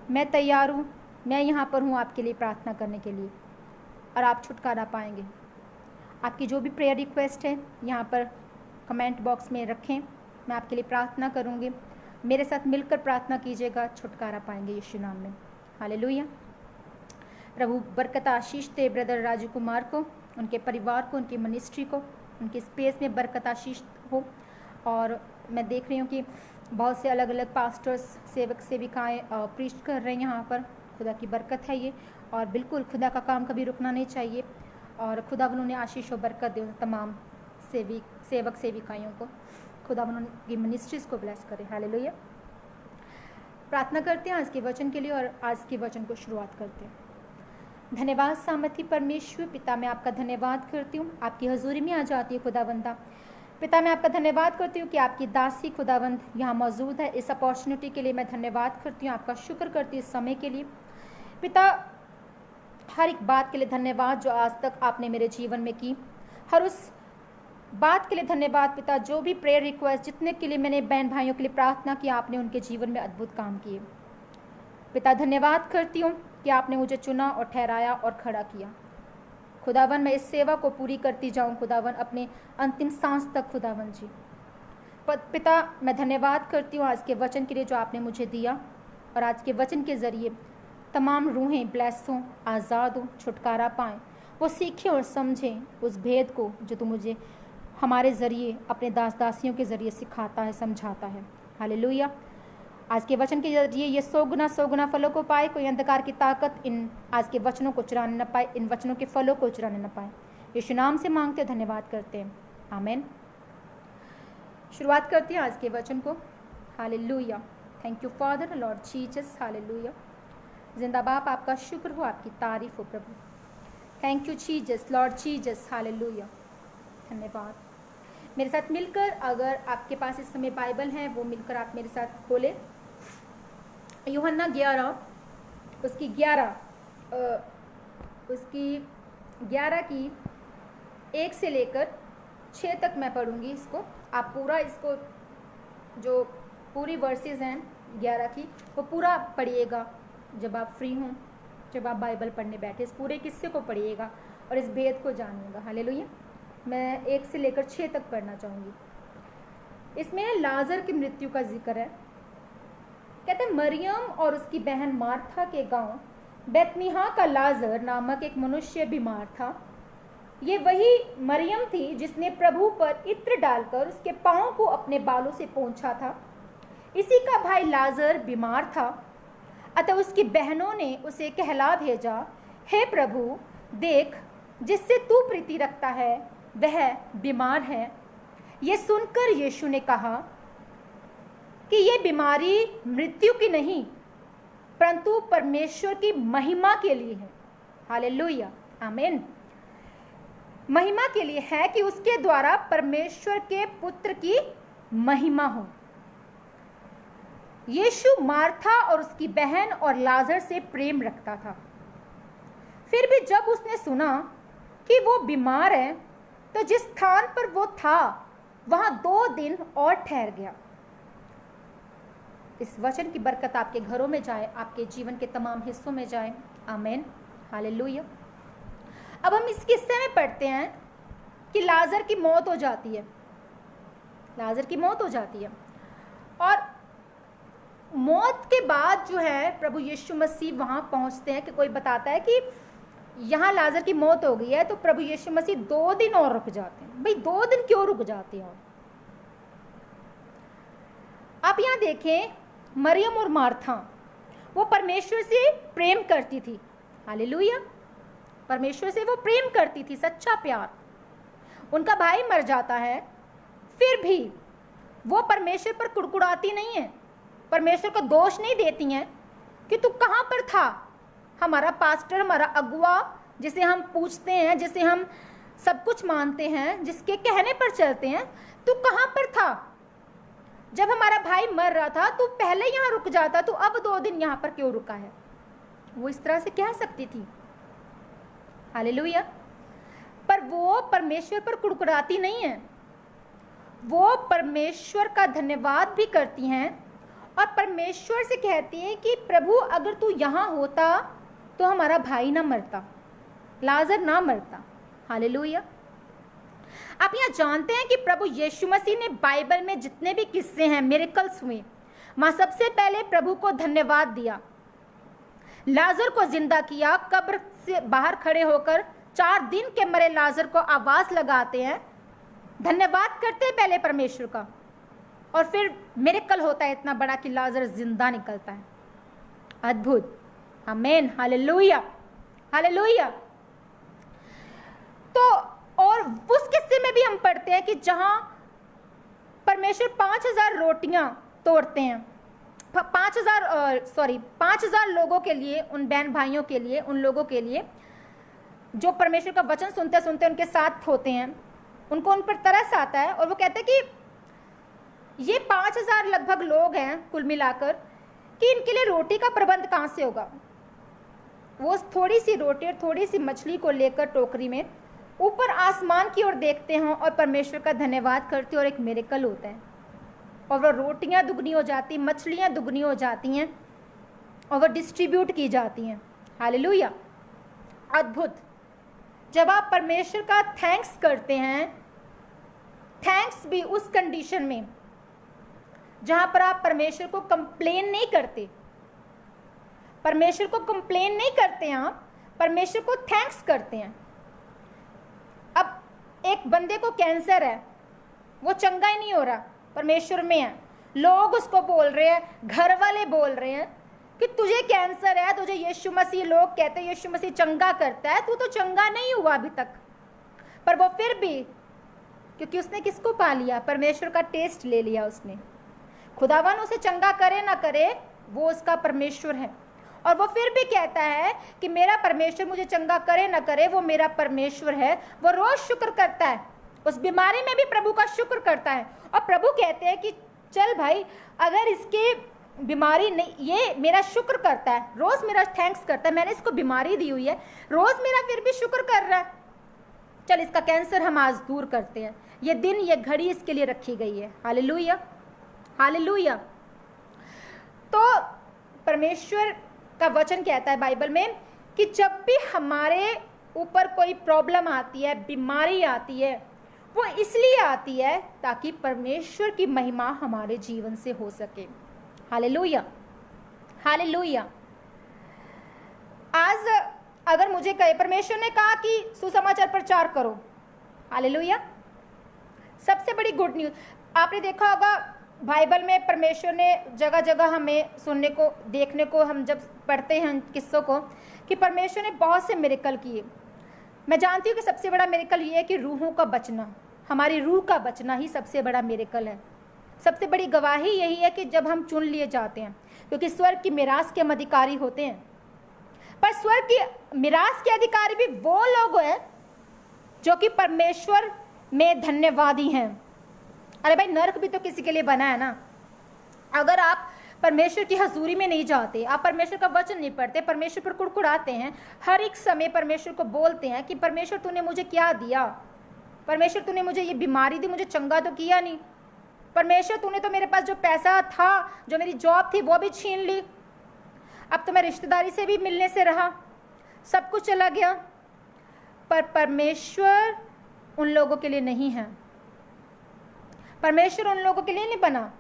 मैं तैयार हूँ, मैं यहाँ पर हूँ आपके लिए प्रार्थना करने के लिए, और आप छुटकारा पाएंगे। आपकी जो भी प्रेयर रिक्वेस्ट है यहाँ पर कमेंट बॉक्स में रखें, मैं आपके लिए प्रार्थना करूँगी। मेरे साथ मिलकर प्रार्थना कीजिएगा, छुटकारा पाएंगे यीशु नाम में। हालेलुया। प्रभु बरकत आशीष दे ब्रदर राजू कुमार को, उनके परिवार को, उनकी मिनिस्ट्री को, उनकी स्पेस में बरकत आशीष हो। और मैं देख रही हूँ कि बहुत से अलग अलग पास्टर्स, सेवक सेविकाएँ प्रीच कर रहे हैं यहाँ पर। खुदा की बरकत है ये, और बिल्कुल खुदा का काम कभी रुकना नहीं चाहिए। और खुदा उन्होंने आशीष और बरकत दे तमाम सेवक सेविकाइयों को। खुदा उनकी मिनिस्ट्रीज को ब्लेस करे। हालेलुया। प्रार्थना करते हैं आज के वचन के लिए, और आज के वचन को शुरुआत करते हैं। धन्यवाद सामर्थी परमेश्वर पिता, मैं आपका धन्यवाद करती हूँ, आपकी हजूरी में आ जाती है खुदावंदा। पिता मैं आपका धन्यवाद करती हूँ कि आपकी दासी खुदावंद यहाँ मौजूद है। इस अपॉर्चुनिटी के लिए मैं धन्यवाद करती हूँ, आपका शुक्र करती हूँ इस समय के लिए। पिता हर एक बात के लिए धन्यवाद जो आज तक आपने मेरे जीवन में की, हर उस बात के लिए धन्यवाद पिता। जो भी प्रेयर रिक्वेस्ट, जितने के लिए मैंने बहन भाइयों के लिए प्रार्थना की, आपने उनके जीवन में अद्भुत काम किए। पिता धन्यवाद करती हूँ कि आपने मुझे चुना और ठहराया और खड़ा किया। खुदावन मैं इस सेवा को पूरी करती जाऊँ खुदावन, अपने अंतिम सांस तक खुदावन जी। पिता मैं धन्यवाद करती हूँ आज के वचन के लिए जो आपने मुझे दिया, और आज के वचन के ज़रिए तमाम रूहें ब्लेस हों, आज़ाद हों, छुटकारा पाएँ, वो सीखें और समझें उस भेद को जो तू मुझे हमारे ज़रिए, अपने दास दासियों के ज़रिए सिखाता है, समझाता है। हालेलुया। आज के वचन के जरिए ये 100 गुना फलों को पाए। कोई अंधकार की ताकत इन आज के वचनों को चुराने न पाए, इन वचनों के फलों को चुराने न पाए। यीशु नाम से मांगते, धन्यवाद करते हैं, आमीन। शुरुआत करते हैं आज के वचन को। Hallelujah. Thank you father Lord Jesus. Hallelujah. जिंदा बाप आपका शुक्र हो, आपकी तारीफ हो प्रभु। Thank you Jesus, Lord Jesus. Hallelujah. धन्यवाद। मेरे साथ मिलकर, अगर आपके पास इस समय बाइबल है, वो मिलकर आप मेरे साथ खोले यूहन्ना 11 उसकी 11 की 1 से लेकर 6 तक मैं पढ़ूंगी इसको। आप पूरा इसको, जो पूरी वर्सेस हैं 11 की, वो पूरा पढ़िएगा जब आप फ्री हों, जब आप बाइबल पढ़ने बैठे। इस पूरे किस्से को पढ़िएगा और इस भेद को जानिएगा। हालेलुया। मैं 1 से लेकर 6 तक पढ़ना चाहूँगी। इसमें लाजर की मृत्यु का जिक्र है। कहते हैं मरियम और उसकी बहन मार्था के गांव बेतनिहा का लाजर नामक एक मनुष्य बीमार था। ये वही मरियम थी जिसने प्रभु पर इत्र डालकर उसके पांव को अपने बालों से पोंछा था। इसी का भाई लाजर बीमार था। अतः उसकी बहनों ने उसे कहला भेजा, हे प्रभु देख, जिससे तू प्रीति रखता है वह बीमार है। ये सुनकर यीशु ने कहा कि ये बीमारी मृत्यु की नहीं, परंतु परमेश्वर की महिमा के लिए है। हालेलुया, आमीन। महिमा के लिए है कि उसके द्वारा परमेश्वर के पुत्र की महिमा हो। यीशु मार्था और उसकी बहन और लाजर से प्रेम रखता था। फिर भी जब उसने सुना कि वो बीमार है, तो जिस स्थान पर वो था वहां 2 दिन और ठहर गया। इस वचन की बरकत आपके घरों में जाए, आपके जीवन के तमाम हिस्सों में जाए, आमीन। हालेलुया। अब हम इस किस्से में पढ़ते हैं कि लाजर की मौत हो जाती है। लाजर की मौत हो जाती है, और मौत के बाद जो है प्रभु यीशु मसीह वहां पहुंचते हैं। कि कोई बताता है कि यहाँ लाजर की मौत हो गई है, तो प्रभु यीशु मसीह 2 दिन और रुक जाते हैं। भाई 2 दिन क्यों रुक जाते हैं? आप यहाँ देखें, मरियम और मार्था वो परमेश्वर से प्रेम करती थी। हालेलुया। परमेश्वर से वो प्रेम करती थी, सच्चा प्यार। उनका भाई मर जाता है, फिर भी वो परमेश्वर पर कुड़कुड़ाती नहीं है, परमेश्वर को दोष नहीं देती हैं कि तू कहाँ पर था। हमारा पास्टर, हमारा अगुआ, जिसे हम पूछते हैं, जिसे हम सब कुछ मानते हैं, जिसके कहने पर चलते हैं, तू कहाँ पर था? जब हमारा भाई मर रहा था तू पहले यहाँ रुक जाता, तू अब 2 दिन यहाँ पर क्यों रुका है? वो इस तरह से कह सकती थी। हालेलुया। पर वो परमेश्वर पर कुड़कुड़ाती नहीं है। वो परमेश्वर का धन्यवाद भी करती हैं और परमेश्वर से कहती हैं कि प्रभु अगर तू यहाँ होता तो हमारा भाई ना मरता, लाजर ना मरता। हालेलुया। आप यहाँ जानते हैं कि प्रभु यीशु मसीह ने बाइबल में जितने भी किस्से हैं, मिरेकल्स हुए, वहां सबसे पहले प्रभु को धन्यवाद दिया। लाजर को जिंदा किया, कब्र से बाहर खड़े होकर 4 दिन के मरे लाजर को आवाज लगाते हैं, धन्यवाद करते हैं पहले परमेश्वर का, और फिर मिरेकल होता है इतना बड़ा कि लाजर जिंदा निकलता है। अद्भुत। आमीन। Hallelujah, hallelujah. तो और उस किस्से में भी हम पढ़ते हैं कि जहां परमेश्वर 5000 रोटियां तोड़ते हैं, 5000 लोगों के लिए, उन बहन भाइयों के लिए, उन लोगों के लिए जो परमेश्वर का वचन सुनते सुनते उनके साथ होते हैं, उनको उन पर तरस आता है और वो कहते हैं कि ये 5000 लगभग लोग हैं कुल मिलाकर, कि इनके लिए रोटी का प्रबंध कहाँ से होगा। वो थोड़ी सी रोटी और थोड़ी सी मछली को लेकर टोकरी में ऊपर आसमान की ओर देखते हैं और परमेश्वर का धन्यवाद करते हैं और एक मिरेकल होता है और वो रोटियां दुगनी हो जाती, मछलियां दुगनी हो जाती हैं और वो डिस्ट्रीब्यूट की जाती हैं। हालेलुया। अद्भुत। जब आप परमेश्वर का थैंक्स करते हैं, थैंक्स भी उस कंडीशन में जहां पर आप परमेश्वर को कंप्लेन नहीं करते, परमेश्वर को कंप्लेन नहीं करते, आप परमेश्वर को थैंक्स करते हैं। अब एक बंदे को कैंसर है, वो चंगा ही नहीं हो रहा, परमेश्वर में है, लोग उसको बोल रहे हैं, घर वाले बोल रहे हैं कि तुझे कैंसर है, तुझे यीशु मसीह, लोग कहते हैं यीशु मसीह चंगा करता है, तू तो चंगा नहीं हुआ अभी तक। पर वो फिर भी, क्योंकि उसने किसको पा लिया, परमेश्वर का टेस्ट ले लिया उसने। खुदावन उसे चंगा करे ना करे, वो उसका परमेश्वर है, और वो फिर भी कहता है कि मेरा परमेश्वर मुझे चंगा करे ना करे, वो मेरा परमेश्वर है। वो रोज शुक्र करता है, उस बीमारी में भी प्रभु का शुक्र करता है, और प्रभु कहते हैं कि चल भाई, अगर इसके बीमारी नहीं, ये मेरा शुक्र करता है, रोज मेरा थैंक्स करता है, मैंने इसको बीमारी दी हुई है, रोज मेरा फिर भी शुक्र कर रहा है, चल इसका कैंसर हम आज दूर करते हैं। ये दिन, ये घड़ी इसके लिए रखी गई है। Hallelujah, hallelujah. तो परमेश्वर का वचन कहता है बाइबल में कि जब भी हमारे ऊपर कोई प्रॉब्लम आती है, बीमारी आती है, वो इसलिए आती है ताकि परमेश्वर की महिमा हमारे जीवन से हो सके। Hallelujah, hallelujah. आज अगर मुझे कहे, परमेश्वर ने कहा कि सुसमाचार प्रचार करो, हालेलुया, सबसे बड़ी गुड न्यूज। आपने देखा होगा बाइबल में परमेश्वर ने जगह जगह हमें सुनने को, देखने को, हम जब पढ़ते हैं किस्सों को, कि परमेश्वर ने बहुत से मिरेकल किए। मैं जानती हूँ कि सबसे बड़ा मिरेकल ये है कि रूहों का बचना, हमारी रूह का बचना ही सबसे बड़ा मिरेकल है। सबसे बड़ी गवाही यही है कि जब हम चुन लिए जाते हैं, क्योंकि स्वर्ग की मिरास के हम अधिकारी होते हैं। पर स्वर्ग की मिरास के अधिकारी भी वो लोग हैं जो कि परमेश्वर में धन्यवादी हैं। अरे भाई, नरक भी तो किसी के लिए बना है ना। अगर आप परमेश्वर की हजूरी में नहीं जाते, आप परमेश्वर का वचन नहीं पढ़ते, परमेश्वर पर कुड़कुड़ाते हैं, हर एक समय परमेश्वर को बोलते हैं कि परमेश्वर तूने मुझे क्या दिया, परमेश्वर तूने मुझे ये बीमारी दी, मुझे चंगा तो किया नहीं, परमेश्वर तूने तो मेरे पास जो पैसा था, जो मेरी जॉब थी, वो भी छीन ली, अब तो मैं रिश्तेदारी से भी मिलने से रहा, सब कुछ चला गया। पर परमेश्वर उन लोगों के लिए नहीं है, परमेश्वर उन लोगों के लिए नहीं बना।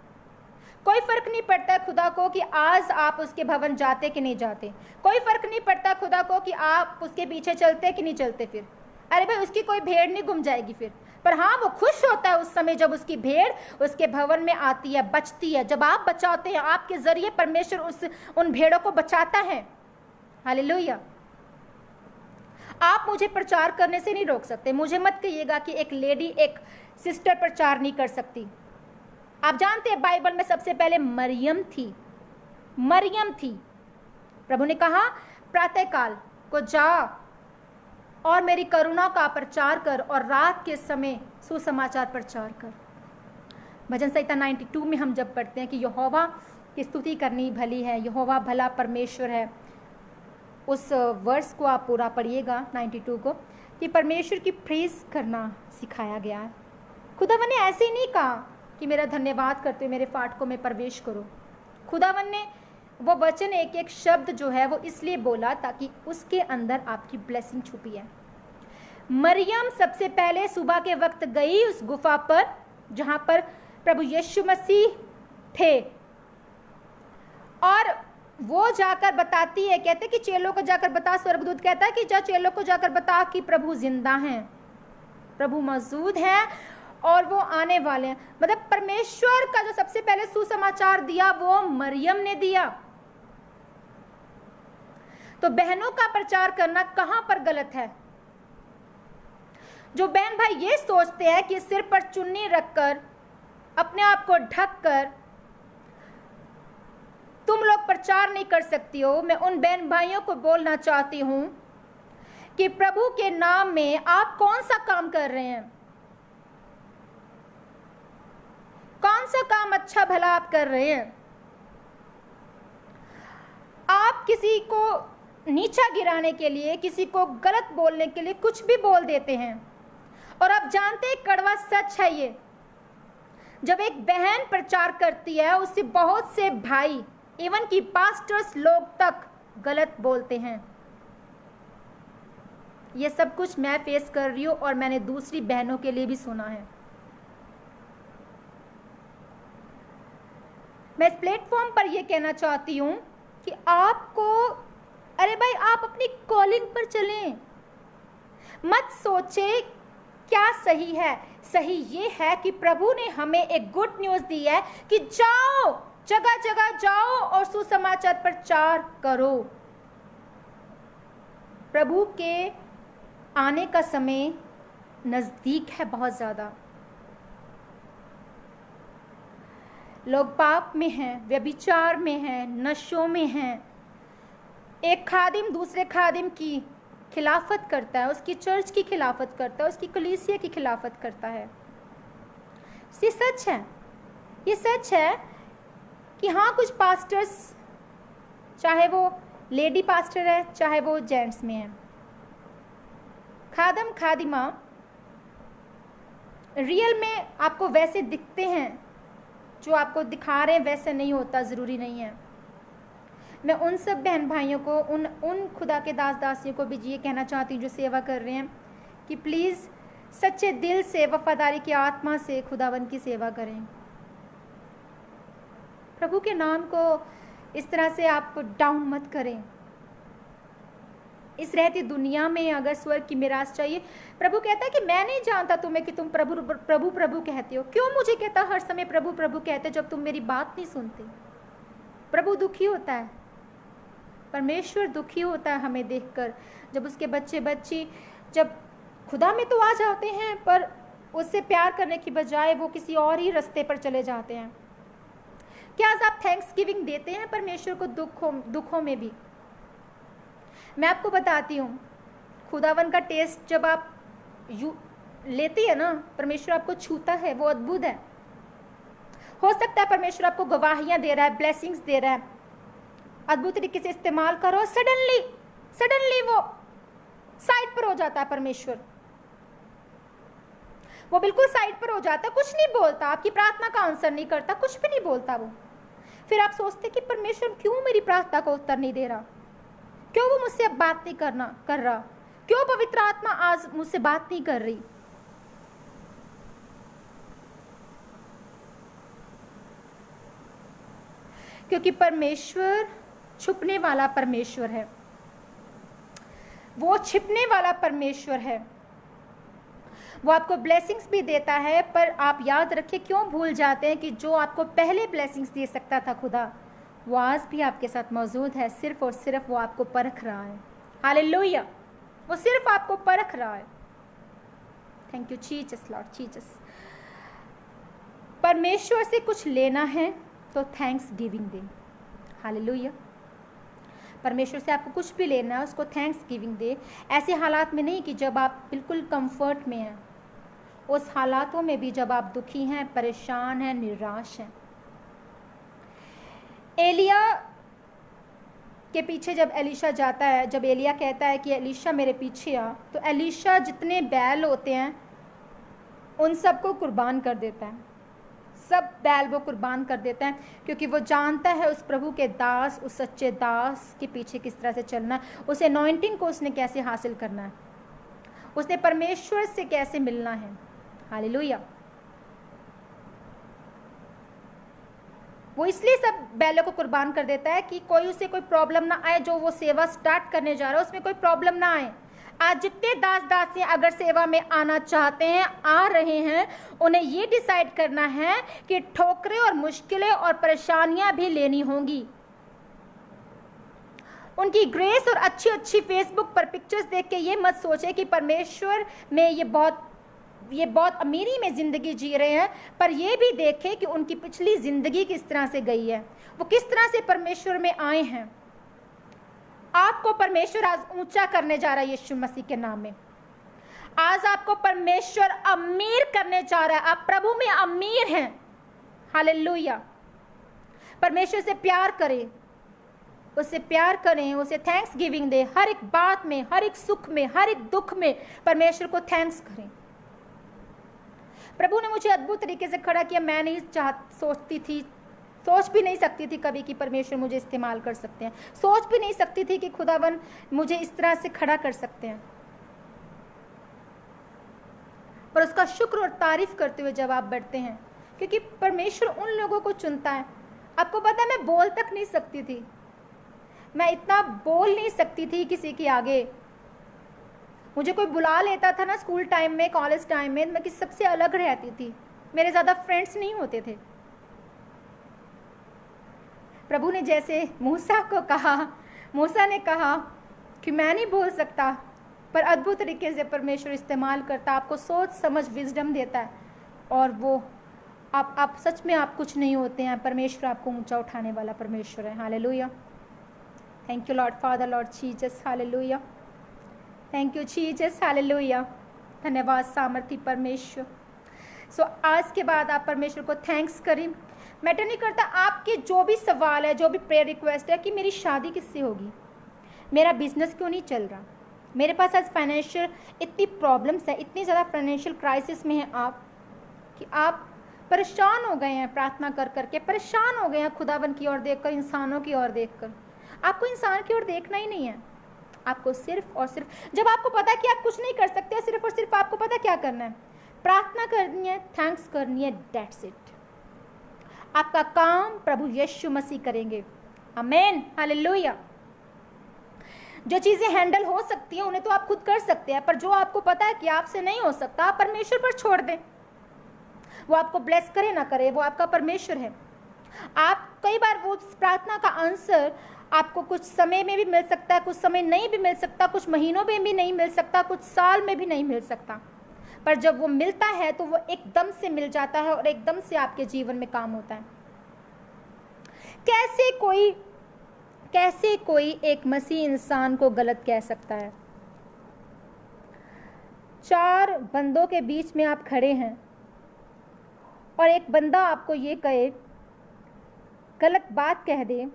कोई फर्क नहीं पड़ता खुदा को कि आज आप उसके भवन जाते कि नहीं जाते, कोई फर्क नहीं पड़ता खुदा को कि आप उसके पीछे चलते कि नहीं चलते। फिर अरे भाई, उसकी कोई भेड़ नहीं गुम जाएगी फिर। पर हाँ, वो खुश होता है उस समय जब उसकी भेड़ उसके भवन में आती है, बचती है। जब आप बचाते हैं, आपके जरिए परमेश्वर उन भेड़ों को बचाता है। हालेलुया। आप मुझे प्रचार करने से नहीं रोक सकते। मुझे मत कहिएगा कि एक लेडी, एक सिस्टर प्रचार नहीं कर सकती। आप जानते हैं बाइबल में सबसे पहले मरियम थी, मरियम थी। प्रभु ने कहा प्रातःकाल को जा और मेरी करुणा का प्रचार कर और रात के समय सुसमाचार प्रचार कर। भजन संहिता 92 में हम जब पढ़ते हैं कि यहोवा की स्तुति करनी भली है, यहोवा भला परमेश्वर है, उस वर्स को आप पूरा पढ़िएगा 92 को, कि परमेश्वर की प्रेज करना सिखाया गया है। खुदावन ने ऐसे ही नहीं कहा कि मेरा धन्यवाद करते हुए मेरे फाटकों में प्रवेश करो। खुदावन ने वो वचन एक एक शब्द जो है वो इसलिए बोला ताकि उसके अंदर आपकी ब्लेसिंग छुपी है। मरियम सबसे पहले सुबह के वक्त गई उस गुफा पर जहां पर प्रभु यीशु मसीह थे, और वो जाकर बताती है, कहते कि चेलों को जाकर बता, स्वर्गदूत कहता है कि जा चेलों को जाकर बता कि प्रभु जिंदा हैं, प्रभु मौजूद हैं और वो आने वाले हैं। मतलब परमेश्वर का जो सबसे पहले सुसमाचार दिया वो मरियम ने दिया। तो बहनों का प्रचार करना कहां पर गलत है? जो बहन भाई ये सोचते हैं कि सिर पर चुन्नी रखकर अपने आप को ढककर तुम लोग प्रचार नहीं कर सकती हो, मैं उन बहन भाइयों को बोलना चाहती हूं कि प्रभु के नाम में आप कौन सा काम कर रहे हैं? कौन सा काम अच्छा भला आप कर रहे हैं? आप किसी को नीचा गिराने के लिए, किसी को गलत बोलने के लिए कुछ भी बोल देते हैं, और आप जानते हैं कड़वा सच है ये। जब एक बहन प्रचार करती है उससे बहुत से भाई, इवन की पास्टर्स लोग तक गलत बोलते हैं। ये सब कुछ मैं फेस कर रही हूं और मैंने दूसरी बहनों के लिए भी सुना है। मैं इस प्लेटफॉर्म पर यह कहना चाहती हूं कि आपको, अरे भाई आप अपनी कॉलिंग पर चलें, मत सोचे क्या सही है। सही ये है कि प्रभु ने हमें एक गुड न्यूज़ दी है कि जाओ, जगह जगह जाओ और सुसमाचार प्रचार करो। प्रभु के आने का समय नजदीक है बहुत ज्यादा। लोग पाप में हैं, व्यभिचार में हैं, नशों में हैं। एक खादिम दूसरे खादिम की खिलाफत करता है, उसकी चर्च की खिलाफत करता है, उसकी कलीसिया की खिलाफत करता है। ये सच है, ये सच है कि हाँ कुछ पास्टर्स, चाहे वो लेडी पास्टर है चाहे वो जेंट्स में है, खादम खादिमा रियल में आपको वैसे दिखते हैं, जो आपको दिखा रहे हैं वैसे नहीं होता, ज़रूरी नहीं है। मैं उन सब बहन भाइयों को, उन खुदा के दास दासियों को भी ये कहना चाहती हूँ जो सेवा कर रहे हैं कि प्लीज़ सच्चे दिल से, वफादारी की आत्मा से खुदावन की सेवा करें। प्रभु के नाम को इस तरह से आप डाउन मत करें। इस रहती दुनिया में अगर स्वर्ग की मिरास चाहिए, प्रभु कहता है कि मैं नहीं जानता तुम्हें कि तुम प्रभु प्रभु प्रभु कहते हो। क्यों मुझे कहता हर समय प्रभु प्रभु कहते जब तुम मेरी बात नहीं सुनते? प्रभु दुखी होता है, परमेश्वर दुखी होता है हमें देखकर, जब उसके बच्चे बच्ची जब खुदा में तो आ जाते हैं पर उससे प्यार करने की बजाय वो किसी और ही रास्ते पर चले जाते हैं। क्या आज आप थैंक्स गिविंग देते हैं परमेश्वर को दुखों में भी? मैं आपको बताती हूँ, खुदावन का टेस्ट जब आप लेती है ना, परमेश्वर आपको छूता है, वो अद्भुत है। हो सकता है परमेश्वर आपको गवाहियां दे रहा है, ब्लेसिंग्स दे रहा है, अद्भुत तरीके से इस्तेमाल करो, सडनली वो साइड पर हो जाता है। परमेश्वर वो बिल्कुल साइड पर हो जाता है, कुछ नहीं बोलता, आपकी प्रार्थना का आंसर नहीं करता, कुछ भी नहीं बोलता वो। फिर आप सोचते कि परमेश्वर क्यों मेरी प्रार्थना को उत्तर नहीं दे रहा, क्यों वो मुझसे अब बात नहीं कर रहा, क्यों पवित्र आत्मा आज मुझसे बात नहीं कर रही। क्योंकि परमेश्वर छुपने वाला परमेश्वर है, वो छिपने वाला परमेश्वर है। वो आपको ब्लेसिंग्स भी देता है, पर आप याद रखिए, क्यों भूल जाते हैं कि जो आपको पहले ब्लेसिंग्स दे सकता था खुदा, वो आज भी आपके साथ मौजूद है। सिर्फ और सिर्फ वो आपको परख रहा है। हालेलुया, वो सिर्फ आपको परख रहा है। Thank you Jesus, Lord Jesus. परमेश्वर से कुछ लेना है तो थैंक्स गिविंग दे। हालेलुया। परमेश्वर से आपको कुछ भी लेना है, उसको थैंक्स गिविंग दे। ऐसे हालात में नहीं कि जब आप बिल्कुल कंफर्ट में हैं, उस हालातों में भी जब आप दुखी हैं, परेशान हैं, निराश हैं। एलिया के पीछे जब एलीशा जाता है, जब एलिया कहता है कि एलीशा मेरे पीछे आ, तो एलीशा जितने बैल होते हैं उन सबको कुर्बान कर देता है, सब बैल वो कुर्बान कर देता है, क्योंकि वो जानता है उस प्रभु के दास, उस सच्चे दास के पीछे किस तरह से चलना है, उस एनॉइंटिंग को उसने कैसे हासिल करना है, उसने परमेश्वर से कैसे मिलना है। हालेलुया। वो इसलिए सब बैलों को कुर्बान कर देता है कि कोई उसे कोई प्रॉब्लम ना आए, जो वो सेवा स्टार्ट करने जा रहा है उसमें कोई प्रॉब्लम ना आए। आज जितने दास दासियां अगर सेवा में आना चाहते हैं, आ रहे हैं, उन्हें ये डिसाइड करना है कि ठोकरें और मुश्किलें और परेशानियां भी लेनी होंगी। उनकी ग्रेस और अच्छी अच्छी फेसबुक पर पिक्चर्स देख के ये मत सोचे कि परमेश्वर में ये बहुत अमीरी में जिंदगी जी रहे हैं, पर ये भी देखें कि उनकी पिछली जिंदगी किस तरह से गई है, वो किस तरह से परमेश्वर में आए हैं। आपको परमेश्वर आज ऊंचा करने जा रहा है यीशु मसीह के नाम में। आज आपको परमेश्वर अमीर करने जा रहा है, आप प्रभु में अमीर हैं। हालेलुया। परमेश्वर से प्यार करें, उससे प्यार करें, उसे थैंक्स गिविंग दें, हर एक बात में, हर एक सुख में, हर एक दुख में परमेश्वर को थैंक्स करें। प्रभु ने मुझे अद्भुत तरीके से खड़ा किया। मैं नहीं सोच भी नहीं सकती थी कभी कि परमेश्वर मुझे इस्तेमाल कर सकते हैं, सोच भी नहीं सकती थी कि खुदावन मुझे इस तरह से खड़ा कर सकते हैं। पर उसका शुक्र और तारीफ करते हुए जब आप बैठते हैं, क्योंकि परमेश्वर उन लोगों को चुनता है। आपको पता है, मैं बोल तक नहीं सकती थी, मैं इतना बोल नहीं सकती थी किसी के आगे। मुझे कोई बुला लेता था ना स्कूल टाइम में, कॉलेज टाइम में, मैं किसी सबसे अलग रहती थी, मेरे ज़्यादा फ्रेंड्स नहीं होते थे। प्रभु ने जैसे मूसा को कहा, मूसा ने कहा कि मैं नहीं बोल सकता, पर अद्भुत तरीके से परमेश्वर इस्तेमाल करता, आपको सोच समझ विजडम देता है, और वो आप सच में आप कुछ नहीं होते हैं, परमेश्वर आपको ऊंचा उठाने वाला परमेश्वर है। Hallelujah. Thank you Lord father, Lord Jesus. Hallelujah. Thank you Jesus. Hallelujah. धन्यवाद सामर्थी परमेश्वर। सो आज के बाद आप परमेश्वर को थैंक्स करें। मैटर नहीं करता आपके जो भी सवाल है, जो भी प्रेयर रिक्वेस्ट है कि मेरी शादी किससे होगी, मेरा बिजनेस क्यों नहीं चल रहा, मेरे पास आज फाइनेंशियल इतनी प्रॉब्लम्स है, इतनी ज़्यादा फाइनेंशियल क्राइसिस में हैं आप कि आप परेशान हो गए हैं, प्रार्थना कर करके परेशान हो गए हैं, खुदावन की ओर देखकर, इंसानों की ओर देखकर। आपको इंसान की ओर देखना ही नहीं है, आपको सिर्फ और सिर्फ, जब आपको पता है कि आप कुछ नहीं कर सकते, सिर्फ और सिर्फ आपको पता क्या करना है, प्रार्थना करनी है, थैंक्स करनी है, दैट्स इट। आपका काम प्रभु यीशु मसीह करेंगे। आमीन। हालेलुया। जो चीजें हैंडल हो सकती हैं उन्हें तो आप खुद कर सकते हैं, पर जो आपको पता है कि आपसे नहीं हो सकता, आप परमेश्वर पर छोड़ दें। वो आपको ब्लेस करे ना करे, वो आपका परमेश्वर है। आप कई बार वो प्रार्थना का आंसर आपको कुछ समय में भी मिल सकता है, कुछ समय नहीं भी मिल सकता, कुछ महीनों में भी नहीं मिल सकता, कुछ साल में भी नहीं मिल सकता, पर जब वो मिलता है तो वो एकदम से मिल जाता है और एकदम से आपके जीवन में काम होता है। कैसे कोई एक मसीह इंसान को गलत कह सकता है? 4 बंदों के बीच में आप खड़े हैं और एक बंदा आपको ये कहे, गलत बात कह दे,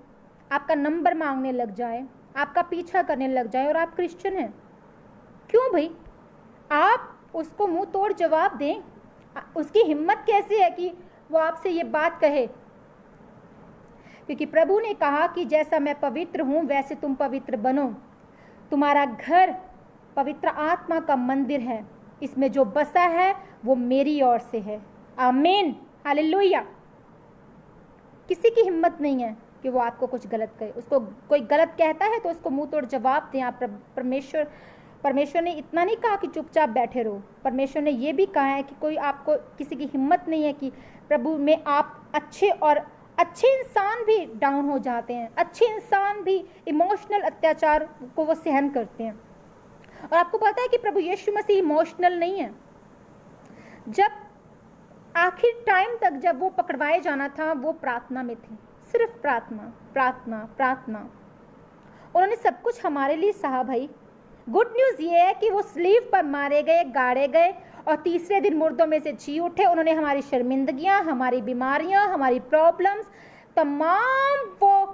आपका नंबर मांगने लग जाए, आपका पीछा करने लग जाए, और आप क्रिश्चियन हैं। क्यों भाई? आप उसको मुंह तोड़ जवाब दें। उसकी हिम्मत कैसे है कि वो आपसे ये बात कहे? क्योंकि प्रभु ने कहा कि जैसा मैं पवित्र हूं वैसे तुम पवित्र बनो। तुम्हारा घर पवित्र आत्मा का मंदिर है, इसमें जो बसा है वो मेरी ओर से है। आमीन। हालेलुया। किसी की हिम्मत नहीं है कि वो आपको कुछ गलत कहे। उसको कोई गलत कहता है तो उसको मुंह तोड़ जवाब दें। आप परमेश्वर ने इतना नहीं कहा कि चुपचाप बैठे रहो। परमेश्वर ने ये भी कहा है कि कोई आपको, किसी की हिम्मत नहीं है कि प्रभु में आप अच्छे इंसान भी डाउन हो जाते हैं, अच्छे इंसान भी इमोशनल अत्याचार को वो सहन करते हैं। और आपको पता है कि प्रभु यीशु मसीह इमोशनल नहीं है। जब आखिर टाइम तक जब वो पकड़वाए जाना था, वो प्रार्थना में थे, सिर्फ प्रार्थना प्रार्थना प्रार्थना। उन्होंने सब कुछ हमारे लिए सहा भाई। गुड न्यूज़ ये है कि वो स्लीव पर मारे गए, गाड़े गए और तीसरे दिन मुर्दों में से जी उठे। उन्होंने हमारी शर्मिंदगियां, हमारी बीमारियां, हमारी प्रॉब्लम्स, तमाम वो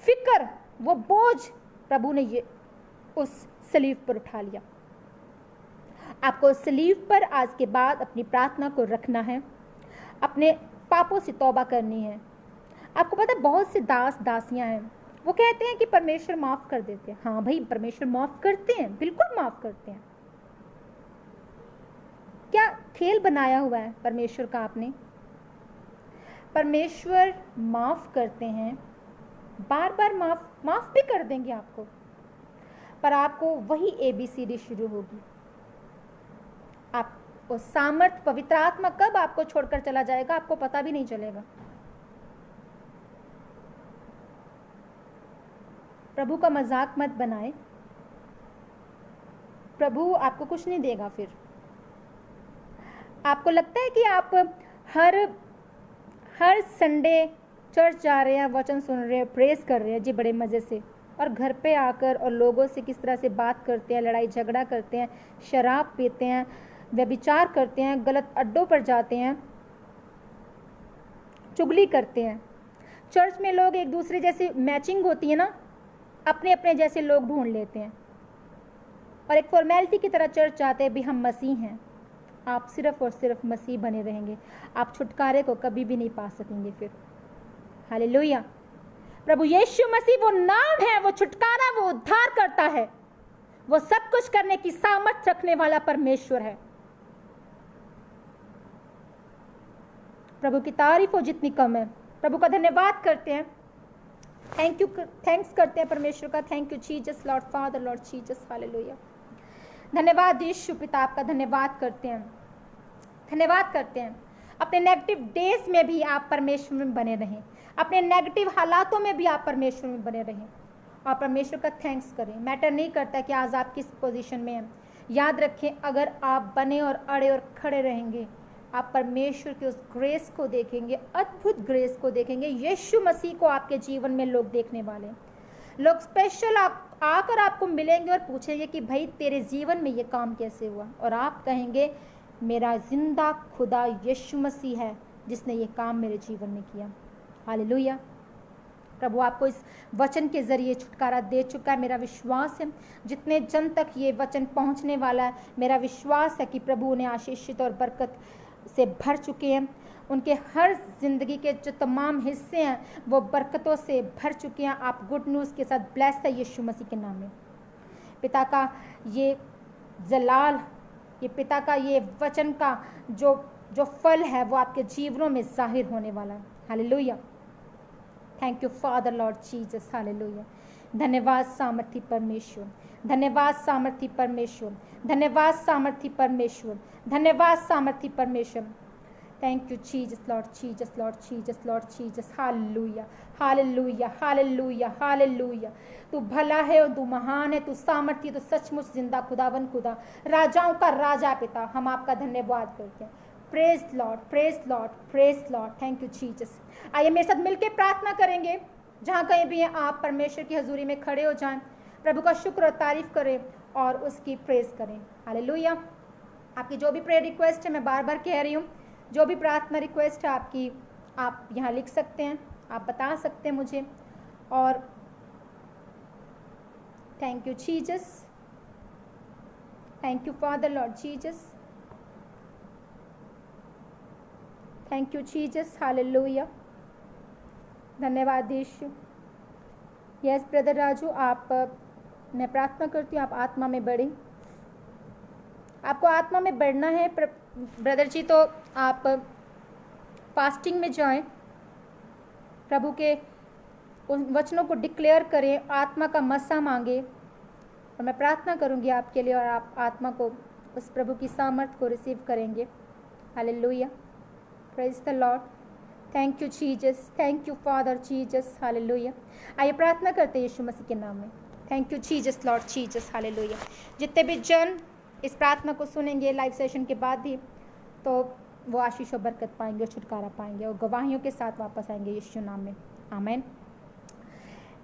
फिक्र, वो बोझ प्रभु ने ये उस स्लीव पर उठा लिया। आपको सलीब पर आज के बाद अपनी प्रार्थना को रखना है, अपने पापों से तौबा करनी है। आपको पता है बहुत से दास दासियां हैं, वो कहते हैं कि परमेश्वर माफ कर देते हैं। हाँ भाई, परमेश्वर माफ करते हैं, बिल्कुल माफ करते हैं। क्या खेल बनाया हुआ है परमेश्वर का आपने? परमेश्वर माफ करते हैं, बार बार माफ भी कर देंगे आपको, पर आपको वही ABCD शुरू होगी। आप वो सामर्थ पवित्र आत्मा कब आपको छोड़कर चला जाएगा आपको पता भी नहीं चलेगा। प्रभु का मजाक मत बनाए, प्रभु आपको कुछ नहीं देगा। फिर आपको लगता है कि आप हर संडे चर्च जा रहे हैं, वचन सुन रहे हैं, प्रेस कर रहे हैं जी बड़े मजे से, और घर पे आकर और लोगों से किस तरह से बात करते हैं, लड़ाई झगड़ा करते हैं, शराब पीते हैं, व्यभिचार करते हैं, गलत अड्डों पर जाते हैं, चुगली करते हैं। चर्च में लोग एक दूसरे जैसे मैचिंग होती है ना, अपने अपने जैसे लोग ढूंढ लेते हैं और एक फॉर्मेलिटी की तरह चर्च जाते हैं भी हम मसीह हैं। आप सिर्फ और सिर्फ मसीह बने रहेंगे, आप छुटकारे को कभी भी नहीं पा सकेंगे। फिर हालेलुया, प्रभु यीशु मसीह वो नाम है, वो छुटकारा, वो उद्धार करता है, वो सब कुछ करने की सामर्थ रखने वाला परमेश्वर है। प्रभु की तारीफ हो जितनी कम है। प्रभु का धन्यवाद करते हैं, थैंक्स करते हैं परमेश्वर का। Thank you Jesus, Lord father, Lord Jesus, hallelujah. धन्यवाद यीशु पिता, आपका धन्यवाद करते हैं, धन्यवाद करते हैं। अपने नेगेटिव डेज में भी आप परमेश्वर में बने रहें, अपने नेगेटिव हालातों में भी आप परमेश्वर में बने रहें और परमेश्वर का थैंक्स करें। मैटर नहीं करता कि आज आप किस पोजीशन में हैं, याद रखें अगर आप बने और अड़े और खड़े रहेंगे आप परमेश्वर की उस ग्रेस को देखेंगे, अद्भुत ग्रेस को देखेंगे। यीशु मसीह को आपके जीवन में लोग देखने वाले, लोग स्पेशल आकर आपको मिलेंगे और पूछेंगे कि भाई तेरे जीवन में ये काम कैसे हुआ, और आप कहेंगे मेरा जिंदा खुदा यीशु मसीह है जिसने ये काम मेरे जीवन में किया। हालेलुया। प्रभु आपको इस वचन के जरिए छुटकारा दे चुका है। मेरा विश्वास है जितने जन तक ये वचन पहुंचने वाला है, मेरा विश्वास है कि प्रभु उन्हें आशीषित और बरकत से भर चुके हैं। उनके हर जिंदगी के जो तमाम हिस्से हैं वो बरकतों से भर चुके हैं। आप गुड न्यूज़ के साथ ब्लेस है यीशु मसीह के नाम में। पिता का ये जलाल, ये पिता का ये वचन का जो फल है वो आपके जीवनों में जाहिर होने वाला है। Hallelujah. Thank you father, Lord Jesus, hallelujah. धन्यवाद सामर्थी परमेश्वर, धन्यवाद सामर्थी परमेश्वर, धन्यवाद सामर्थी परमेश्वर, धन्यवाद सामर्थी परमेश्वर। Thank you Jesus, Lord Jesus, Lord Jesus, Lord Jesus, hallelujah, hallelujah, hallelujah, hallelujah. तू भला है और तू महान है, तू सामर्थी, तू सचमुच जिंदा खुदावन खुदा, राजाओं का राजा पिता, हम आपका धन्यवाद करते हैं। Praise Lord, praise Lord, praise Lord. Thank you Jesus. आइए मेरे साथ मिलकर प्रार्थना करेंगे। जहाँ कहीं भी हैं आप परमेश्वर की हजूरी में खड़े हो जाएं, प्रभु का शुक्र और तारीफ करें और उसकी प्रेज करें। हालेलुया। आपकी जो भी प्रेयर रिक्वेस्ट है, मैं बार बार कह रही हूँ, जो भी प्रार्थना रिक्वेस्ट है आपकी, आप यहाँ लिख सकते हैं, आप बता सकते हैं मुझे। और thank you Jesus, thank you father, Lord Jesus, thank you Jesus, hallelujah. धन्यवाद यीशु। यस ब्रदर राजू, आप, मैं प्रार्थना करती हूँ आप आत्मा में बढ़ें। आपको आत्मा में बढ़ना है ब्रदर जी, तो आप फास्टिंग में जाएं, प्रभु के उन वचनों को डिक्लेयर करें, आत्मा का मसा मांगे और मैं प्रार्थना करूंगी आपके लिए और आप आत्मा को, उस प्रभु की सामर्थ को रिसीव करेंगे। Hallelujah, praise the Lord. Thank you Jesus, thank you father Jesus, hallelujah. आइए प्रार्थना करते हैं यीशु मसीह के नाम में। Thank you Jesus, Lord Jesus, hallelujah. जितने भी जन इस प्रार्थना को सुनेंगे लाइव सेशन के बाद भी, तो वो आशीष और बरकत पाएंगे और छुटकारा पाएंगे और गवाहियों के साथ वापस आएंगे यीशु नाम में। Amen.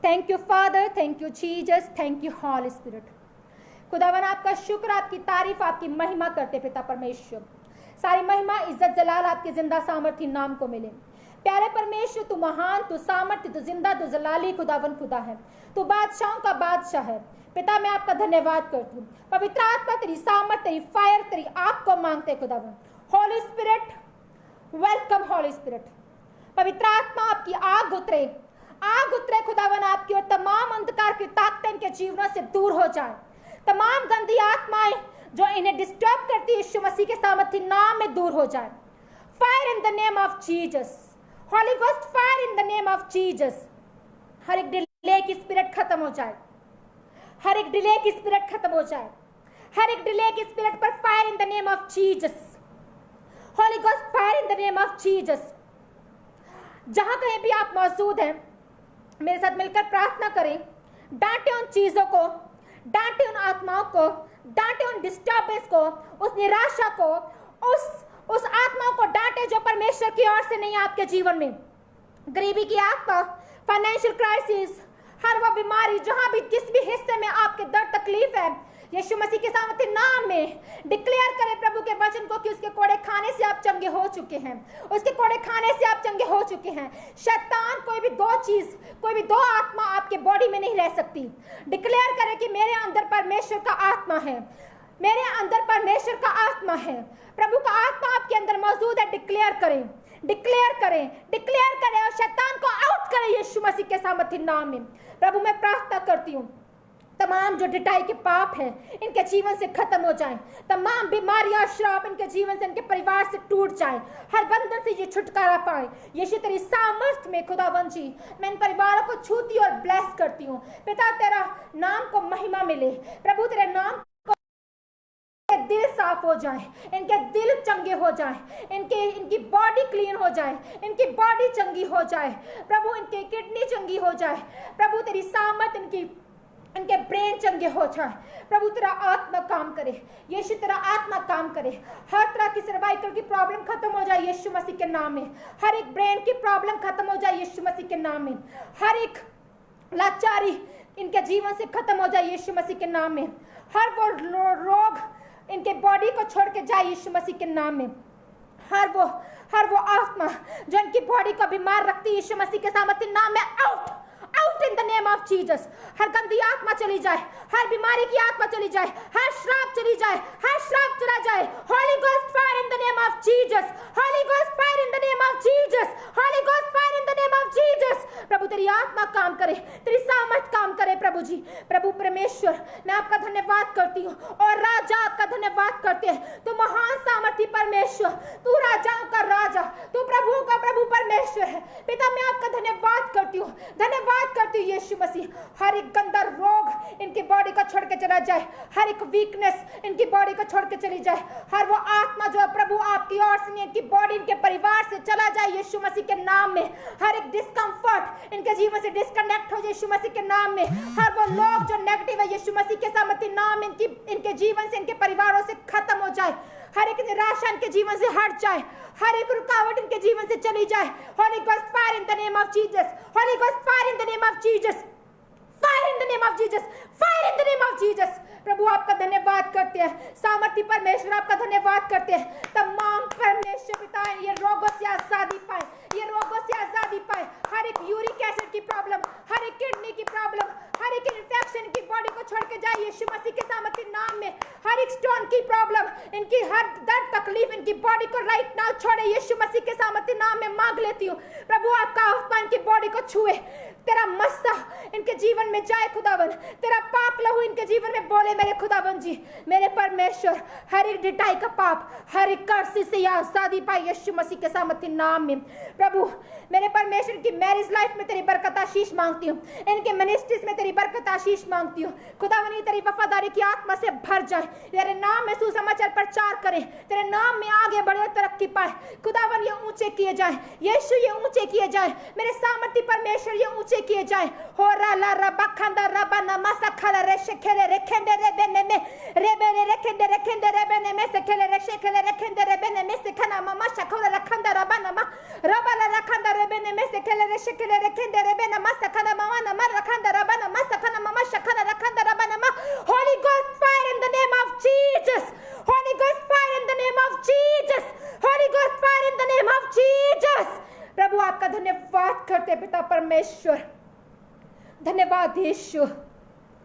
Thank you father, thank you Jesus, thank you holy spirit. खुदावन आपका शुक्र, आपकी तारीफ, आपकी महिमा करते पिता परमेश्वर। सारी महिमा, इज्जत, जलाल आपके जिंदा सामर्थी नाम को मिले। प्यारे परमेश्वर, तू महान, तू सामर्थ्य, तू जिंदा, तू जलाली खुदावन खुदा है, तू बादशाहों का बादशाह है। पिता, मैं आपका धन्यवाद करती हूँ। पवित्र आत्मा तेरी सामर्थ, तेरी फायर, तेरी आग को मांगते खुदावन। हॉली स्पिरिट, वेलकम हॉली स्पिरिट। पवित्र आत्मा आपकी आग उतरे खुदावन आपकी, और तमाम अंधकार की ताकतें इनके जीवनों से दूर हो जाए। तमाम गंदी आत्माएं जो इन्हें डिस्टर्ब करती है यीशु मसीह के सामर्थ्य नाम में दूर हो जाए। Fire in the name of Jesus, holy ghost fire in the name of Jesus. हर एक डिले की स्पिरिट खत्म हो जाए, हर एक डिले की स्पिरिट खत्म हो जाए, हर एक डिले की स्पिरिट पर fire in the name of Jesus. Holy ghost fire in the name of Jesus. जहां कहीं भी आप मौजूद हैं, मेरे साथ मिलकर प्रार्थना करें। डांटे उन चीजों को, डांटे उन आत्माओं को, डांटे उन डिस्टर्बेंस को, उस निराशा को, उस आत्माओं को डांटे जो परमेश्वर की ओर से नहीं है आपके जीवन में। गरीबी की आत्मा, फाइनेंशियल क्राइसिस, हर वो बीमारी जहां भी जिस भी हिस्से में आपके दर्द तकलीफ है, यीशु मसीह के सामर्थ्य नाम में डिक्लेयर करें प्रभु के वचन को कि उसके कोड़े खाने से आप चंगे हो चुके हैं, उसके कोड़े खाने से आप चंगे हो चुके हैं। शैतान कोई भी दो आत्मा आपके बॉडी में नहीं रह सकती। डिक्लेयर करें कि मेरे अंदर परमेश्वर का आत्मा है, मेरे अंदर परमेश्वर का आत्मा है, प्रभु का आत्मा आपके अंदर मौजूद है। डिक्लेयर करें, डिक्लेयर करें, डिक्लेयर करें और शैतान को आउट करें यीशु मसीह के सामर्थ्य नाम में। प्रभु मैं प्रार्थना करती हूँ, तमाम जो ढिठाई के पाप हैं इनके जीवन से खत्म हो जाएं, तमाम बीमारियां श्राप इनके जीवन से, इनके परिवार से टूट जाएं, हर बंधन से ये छुटकारा पाए। यीशु तेरी सामर्थ्य में खुदावन जी मैं इन परिवारों को छूती और ब्लेस करती हूँ। पिता तेरा नाम को महिमा मिले, प्रभु तेरे नाम दिल साफ हो जाए, इनके दिल चंगे हो जाए, इनकी बॉडी क्लीन हो जाए, इनकी बॉडी चंगी हो जाए प्रभु, इनकी किडनी चंगी हो जाए प्रभु, तेरी सामर्थ इनके ब्रेन चंगे हो जाए प्रभु, तेरा आत्मा काम करे यीशु, तेरा आत्मा काम करे। हर तरह की सर्वाइकल की प्रॉब्लम खत्म हो जाए यीशु मसीह के नाम में, हर एक ब्रेन की प्रॉब्लम खत्म हो जाए यीशु मसीह के नाम में, हर एक लाचारी इनके जीवन से खत्म हो जाए यीशु मसीह के नाम में, हर वो रोग इनके बॉडी को छोड़ के जाए यीशु मसीह के नाम में, हर वो आत्मा जो इनकी बॉडी को बीमार रखती है यीशु मसीह के सामर्थ्य नाम में out in the name of Jesus. हर गंदी आत्मा चली जाए, हर बीमारी की आत्मा चली जाए, हर श्राप चली जाए, हर श्राप चला जाए। Holy ghost fire in the name of Jesus, holy ghost fire in the name of Jesus, holy ghost fire in the name of Jesus. प्रभु तेरी आत्मा काम करे, तेरी सामर्थ काम करे प्रभु जी। प्रभु परमेश्वर मैं आपका धन्यवाद करती हूँ और राजा आपका धन्यवाद करते हैं। तू महान सामर्थी परमेश्वर, तू राजाओं का राजा, तू प्रभुओं का प्रभु परमेश्वर है। पिता मैं आपका धन्यवाद करती हूँ, धन्यवाद करती हूँ यीशु मसीह। हर एक गंदा रोग इनकी बॉडी को छोड़ के चला जाए, हर एक वीकनेस इनकी बॉडी को छोड़ के चली जाए, हर वो आत्मा जो प्रभु आपकी ओर से इनकी बॉडी इनके परिवार से चला जाए यीशु मसीह के नाम में। हर एक डिस्कम्फर्ट इनके जीवन से डिस्कनेक्ट हो यीशु मसीह के नाम में। हर वो लोग जो नेगेटिव है यीशु मसीह के सामर्थ्य नाम में इनके जीवन से, इनके परिवारों से खत्म हो जाए। हर एक निराशा इनके जीवन से हट जाए, हर एक रुकावट इनके जीवन से चली जाए। Holy ghost fire in the name of Jesus, holy ghost fire in the name of Jesus, fire in the name of Jesus, fire in the name of Jesus. प्रभु आपका धन्यवाद करते हैं, सामर्थी परमेश्वर आपका धन्यवाद करते हैं। तमाम परमेश्वर पिता ये रोगों से आजादी पाए, ये रोगों से आजादी पाए। हर एक यूरिक एसिड की प्रॉब्लम, हर एक किडनी की प्रॉब्लम, हर एक इन्फेक्शन की बॉडी को छोड़ के जाए यीशु मसीह के सामर्थ्य नाम में। हर एक स्टोन की प्रॉब्लम, इनकी हर दर्द तकलीफ इनकी बॉडी को राइट नाउ छोड़े यीशु मसीह के सामर्थ्य नाम में मांग लेती हूँ। प्रभु आपका आत्मा इनकी बॉडी को छुए, तेरा मस्सा इनके जीवन में जाए खुदावन, तेरा पाप लहू इनके जीवन में बोले मेरे खुदावन जी, मेरे परमेश्वर। हर एक ढिठाई का पाप, हर एक कर्सी से आजादी पाए यीशु मसीह के सामर्थ्य नाम में। प्रभु मेरे परमेश्वर की मैरिज लाइफ में तेरी बरकत आशीष मांगती हूँ, इनके मिनिस्ट्रीज में तेरी बरकत आशीष मांगती हूँ खुदावन। ये तेरी वफादारी की आत्मा से भर जाए, तेरे नाम में सुसमाचार प्रचार करें, तेरे नाम में आगे बढ़े, तरक्की पाए खुदावन। ये ऊंचे किए जाए यीशु, ये ऊंचे किए जाए मेरे सामर्थ्य परमेश्वर, ये ऊंचे किए जाए। हो रा रबा खंदा रबा नमसा खला रे शेखेले रे खेंदे रे बेने में रे बेने रे खेंदे रे बेने में से खेले रे शेखेले रे खेंदे रे बेने में से खना ममा शखोला रखंदा रबा नमा रबा ला रखंदा रे बेने में से खेले रे शेखेले रे खेंदे रे बेने मसा खना ममा नमा रखंदा रबा नमा सखना ममा शखना रखंदा रबा नमा। Holy Ghost fire in the name of Jesus, Holy Ghost fire in the name of Jesus, Holy Ghost fire in the name of Jesus। प्रभु आप परमेश्वर। धन्यवाद यीशु,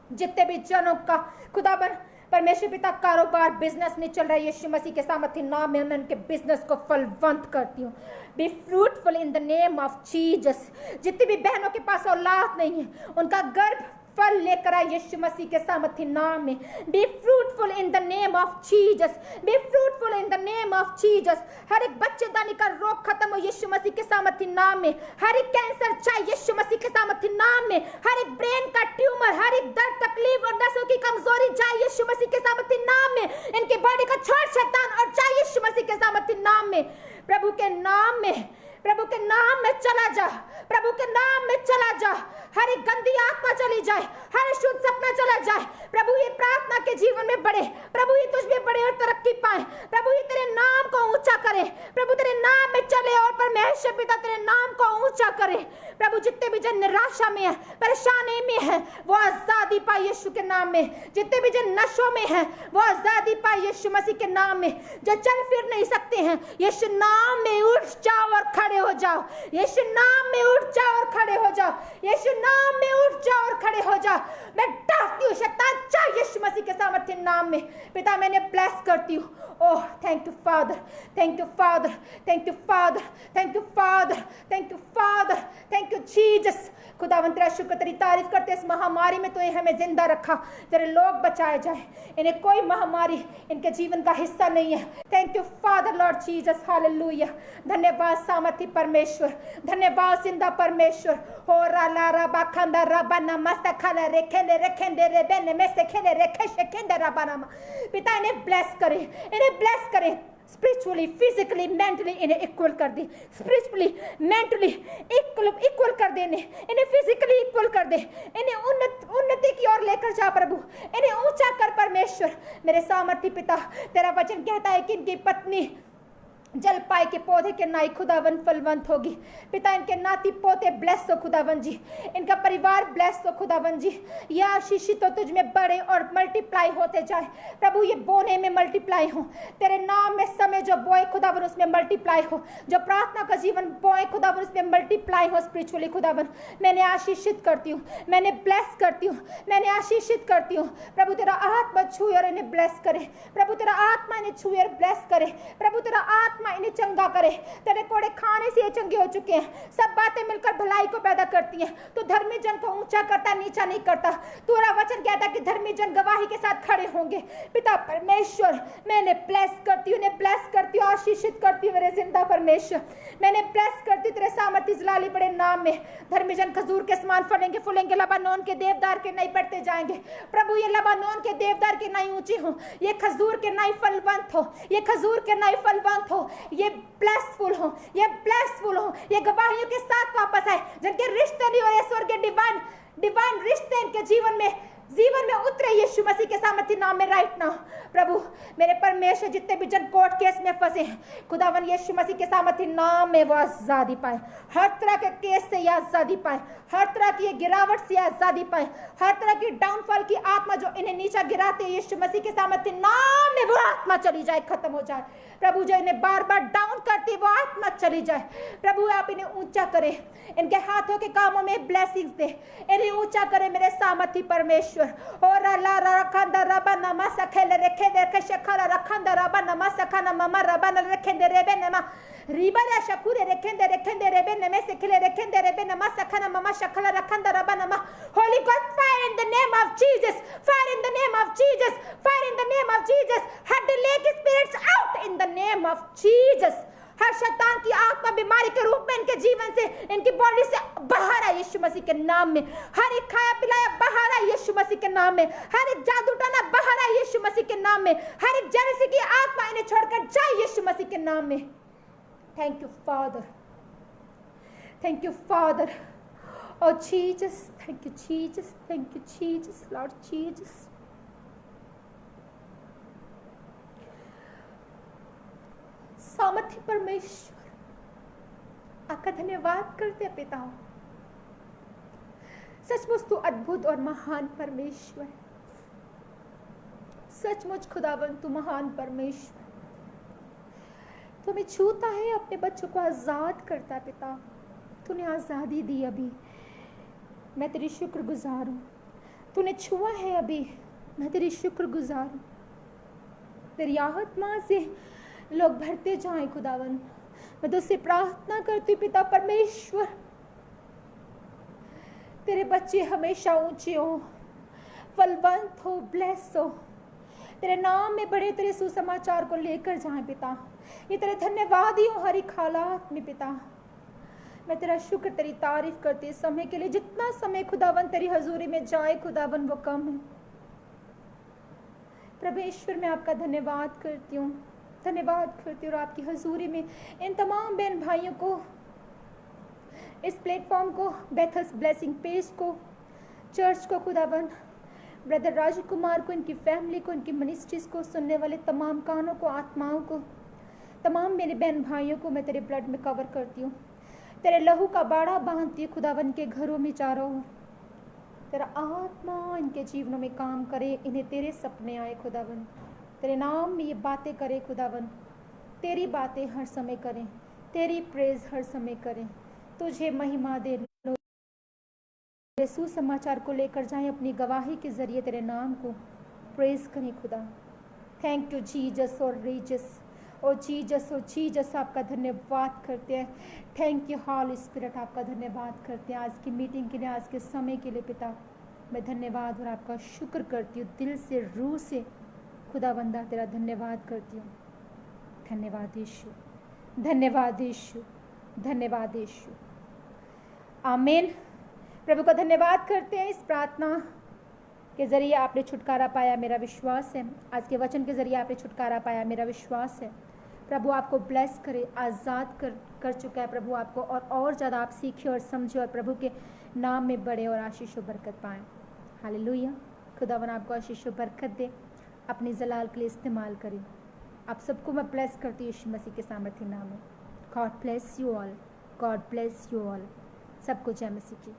जितने भी जनों का खुदावन परमेश्वर पिता कारोबार बिजनेस नहीं चल रहा है, यीशु मसीह के सामर्थ्य नाम में मैं उनके बिजनेस को फलवंत करती हूँ। B fruitful in the name of Jesus. जितनी भी बहनों के पास औलाद नहीं है, उनका गर्भ फल लेकर आए यीशु मसीह के सामर्थ्य नाम में। Be fruitful in the name of Jesus, be fruitful in the name of Jesus. हर एक बच्चेदानी का रोग खत्म हो यीशु मसीह के सामर्थ्य नाम में। हर एक कैंसर चाहे यीशु मसीह के सामर्थ्य नाम में। हर एक ब्रेन का ट्यूमर, हर एक दर्द तकलीफ और नसों की कमजोरी जाए यीशु मसीह के सामर्थ्य नाम में। इनकी बॉडी का छोड़ शैतान और जाए यीशु मसीह के सामर्थ्य नाम में। प्रभु के नाम में, प्रभु के नाम में चला जा, प्रभु के नाम में चला जा। हर एक गंदी आत्मा चली जाए, हर शुद्ध सपना चला जाए। प्रभु ये प्रार्थना के जीवन में बढ़े, प्रभु ये तुझ में बढ़े और तरक्की पाए। प्रभु ये तेरे नाम को ऊंचा करे, प्रभु तेरे नाम में चले और परमेश्वर पिता तेरे नाम को ऊंचा करे। प्रभु जितने भी जन निराशा में है, परेशानी में है, वो आजादी पाए यीशु के नाम में। जितने भी जन नशों में है, वो आजादी पाए यीशु मसीह के नाम में। जो चल फिर नहीं सकते हैं, यीशु नाम में उठ जाओ और खड़े हो जाओ। यीशु नाम में उठ जाओ और खड़े हो जाओ। यीशु नाम में उठ जाओ और खड़े हो जाओ। मैं डांटती हूँ शैतान, चाहे यीशु मसीह के सामर्थ्य नाम में। पिता मैंने ब्लेस करती हूँ। Oh thank you father, thank you father, thank you father, thank you father, thank you father, thank you Jesus. खुदावंद तेरा शुक्र तेरी तारीफ करते इस महामारी में तूने हमें जिंदा रखा, तेरे लोग बचाए जाए। इन्हें कोई महामारी इनके जीवन का हिस्सा नहीं है। Thank you father Lord Jesus, hallelujah. धन्यवाद सामर्थ्य परमेश्वर, धन्यवाद जिंदा परमेश्वर। हो रा रा बा खंदा रा बा नमस्ते खाला रेखेंदे रेखेंदे रे बेने में से खेले रेखे शेखेंदे रा बा नमा। पिता इन्हें ब्लेस करे, इन्हें ब्लेस करे। स्पिरिचुअली, फिजिकली, मेंटली इन्हें इक्वल कर दे। स्पिरिचुअली, मेंटली इक्वल कर दे। इन्हें फिजिकली इक्वल कर दे। इन्हें उन्नति की ओर लेकर जा प्रभु। इन्हें ऊंचा कर परमेश्वर। मेरे सामर्थ्य पिता तेरा वचन कहता है कि इनकी पत्नी जल पाए के पौधे के नाई खुदावन फलवंत होगी। पिता इनके नाती पोते ब्लेस हो खुदावन जी, इनका परिवार ब्लेस हो खुदावन जी। यह आशीषित हो, तुझ में बढ़े और मल्टीप्लाई होते जाए प्रभु। ये बोने में मल्टीप्लाई हो, तेरे नाम में समय जो बोए खुदावन उसमें मल्टीप्लाई हो। जो प्रार्थना का जीवन बोए खुदावन उसमें मल्टीप्लाई हो स्पिरिचुअली खुदावन। मैंने आशीषित करती हूँ, मैंने ब्लेस करती हूँ, मैंने आशीषित करती हूँ। प्रभु तेरा आत्मा छुए और इन्हें ब्लेस करे। प्रभु तेरा आत्मा इन्हें छुए और ब्लेस करे। प्रभु तेरा आत्मा इन्हें चंगा करे। तेरे कोड़े खाने से ये चंगे हो चुके हैं। सब बातें मिलकर भलाई को पैदा करती हैं। तू धर्मी जन को ऊंचा करता, नीचा नहीं करता। तेरा वचन कहता कि धर्मी जन गवाही के साथ खड़े होंगे। पिता परमेश्वर मैंने ब्लेस करती हूँ, उन्हें ब्लेस करती हूँ, आशीषित करती हूँ मेरे जिंदा परमेश्वर। मैंने ब्लेस करती तेरे सामर्थ्य जलाली बड़े नाम में। धर्मी जन खजूर के समान फलेंगे फूलेंगे, लबानोन के देवदार के नई बढ़ते जाएंगे। प्रभु ये लबानोन के देवदार के नई ऊंची हो, ये खजूर के नई फलवंत हो, ये खजूर के नई फलवंत हो, ये ब्लेसफुल हो, ये ब्लेसफुल हो। ये गवाहियों के साथ वापस आए जिनके रिश्ते नहीं हो रहे, स्वर्ग के डिवाइन रिश्ते इनके जीवन में उतरे यीशु मसीह के सामर्थ्य नाम में राइट नाउ। प्रभु मेरे परमेश्वर जितने भी जन कोर्ट केस में फंसे हैं खुदावन यीशु मसीह के सामर्थ्य नाम में वो आजादी पाए। हर तरह के केस से ये आजादी पाए, हर तरह की ये गिरावट से आजादी पाए, हर तरह की डाउनफॉल की आत्मा जो इन्हें नीचा गिराते यीशु मसीह के सामर्थ्य नाम में वो आत्मा चली जाए, खत्म हो जाए। प्रभु जो इन्हें बार बार डाउन करती वो आत्मा चली जाए। प्रभु आप इन्हें ऊंचा करे, इनके हाथों के कामों में ब्लेसिंग्स दे, इन्हें ऊंचा करे मेरे सामर्थ्य परमेश्वर। और ला रखंदा रबा नमा सखेले रखे दे के शखरा रखंदा रबा नमा सखना ममा रबा न रखे दे रेबे नमा रिबा शकुरे रखे दे रेबे नमे सखेले रखे दे रेबे नमा सखना ममा शखला रखंदा रबा नमा। Holy God fire in the name of Jesus, fire in the name of Jesus, fire in the name of Jesus. हर डिलेक spirits out in the name of Jesus. हर शैतान की आत्मा बीमारी के रूप में इनके जीवन से, इनकी बॉडी से बाहर आए यीशु मसीह के नाम में। हर एक खाया पिलाया बाहर आए यीशु मसीह के नाम में। हर एक जादू टोना बाहर आए यीशु मसीह के नाम में। हर एक जेलसी की आत्मा इन्हें छोड़कर जाए यीशु मसीह के नाम में। Thank you father, thank you father. Oh Jesus, thank you Jesus, thank you Jesus, Lord Jesus. सामर्थ्य परमेश्वर आपका धन्यवाद करते पिता। सचमुच तू अद्भुत और महान परमेश्वर, सचमुच खुदावन तू महान परमेश्वर। तू हमें छूता है, अपने बच्चों को आजाद करता पिता। तूने आजादी दी अभी मैं तेरी शुक्रगुजार हूँ। तूने छुआ है अभी, मैं तेरी शुक्रगुजार हूँ। तेरी आत्मा से लोग भरते जाएं खुदावन। मैं तुझसे प्रार्थना करती हूँ पिता परमेश्वर, तेरे बच्चे हमेशा ऊंचे हो, फलवंत हो, ब्लेस हो, तेरे नाम में बड़े तेरे सुसमाचार को लेकर जाएं पिता। ये तेरे धन्यवादी हो हर एक हालात में पिता। मैं तेरा शुक्र, तेरी तारीफ करती इस समय के लिए। जितना समय खुदावन तेरी हजूरी में जाए खुदावन वो कम है। परमेश्वर मैं आपका धन्यवाद करती हूँ, धन्यवाद करती हूँ। और आपकी हजूरी में इन तमाम बहन भाइयों को, इस प्लेटफॉर्म को, बेथल्स ब्लेसिंग पेज को, चर्च को खुदावन, ब्रदर राजकुमार को, इनकी फैमिली को, इनकी मिनिस्ट्रीज को, सुनने वाले तमाम कानों को, आत्माओं को, तमाम मेरे बहन भाइयों को मैं तेरे ब्लड में कवर करती हूँ। तेरे लहू का बाड़ा बांधती है खुदावन के घरों में चारों ओर। तेरा आत्मा इनके जीवनों में काम करे, इन्हें तेरे सपने आए खुदावन, तेरे नाम में ये बातें करे खुदावन, तेरी बातें हर समय करें, तेरी प्रेज हर समय करें, तुझे महिमा दे, सुसमाचार को लेकर जाएं, अपनी गवाही के जरिए तेरे नाम को प्रेज करें खुदा। थैंक यू जीसस और रीजस, ओ जीसस आपका धन्यवाद करते हैं। थैंक यू हॉली स्पिरिट, आपका धन्यवाद करते हैं आज की मीटिंग के लिए, आज के समय के लिए पिता। मैं धन्यवाद और आपका शुक्र करती हूँ दिल से, रूह से खुदावंदा तेरा धन्यवाद करती हूँ। धन्यवाद यीशु, धन्यवाद यीशु, धन्यवाद यीशु। आमीन। प्रभु का धन्यवाद करते हैं। इस प्रार्थना के जरिए आपने छुटकारा पाया, मेरा विश्वास है। आज के वचन के जरिए आपने छुटकारा पाया, मेरा विश्वास है। प्रभु आपको ब्लेस करे, आज़ाद कर चुका है प्रभु आपको, और ज़्यादा आप सीखे और समझे और प्रभु के नाम में बढ़े और आशीष और बरकत पाएँ। हालेलुया। खुदावन आपको आशीष और बरकत दे, अपनी जलाल के लिए इस्तेमाल करें। आप सबको मैं ब्लेस करती हूँ यीशु मसीह के सामर्थ्य नाम में। God bless you all, God bless you all. सबको जय मसीह की।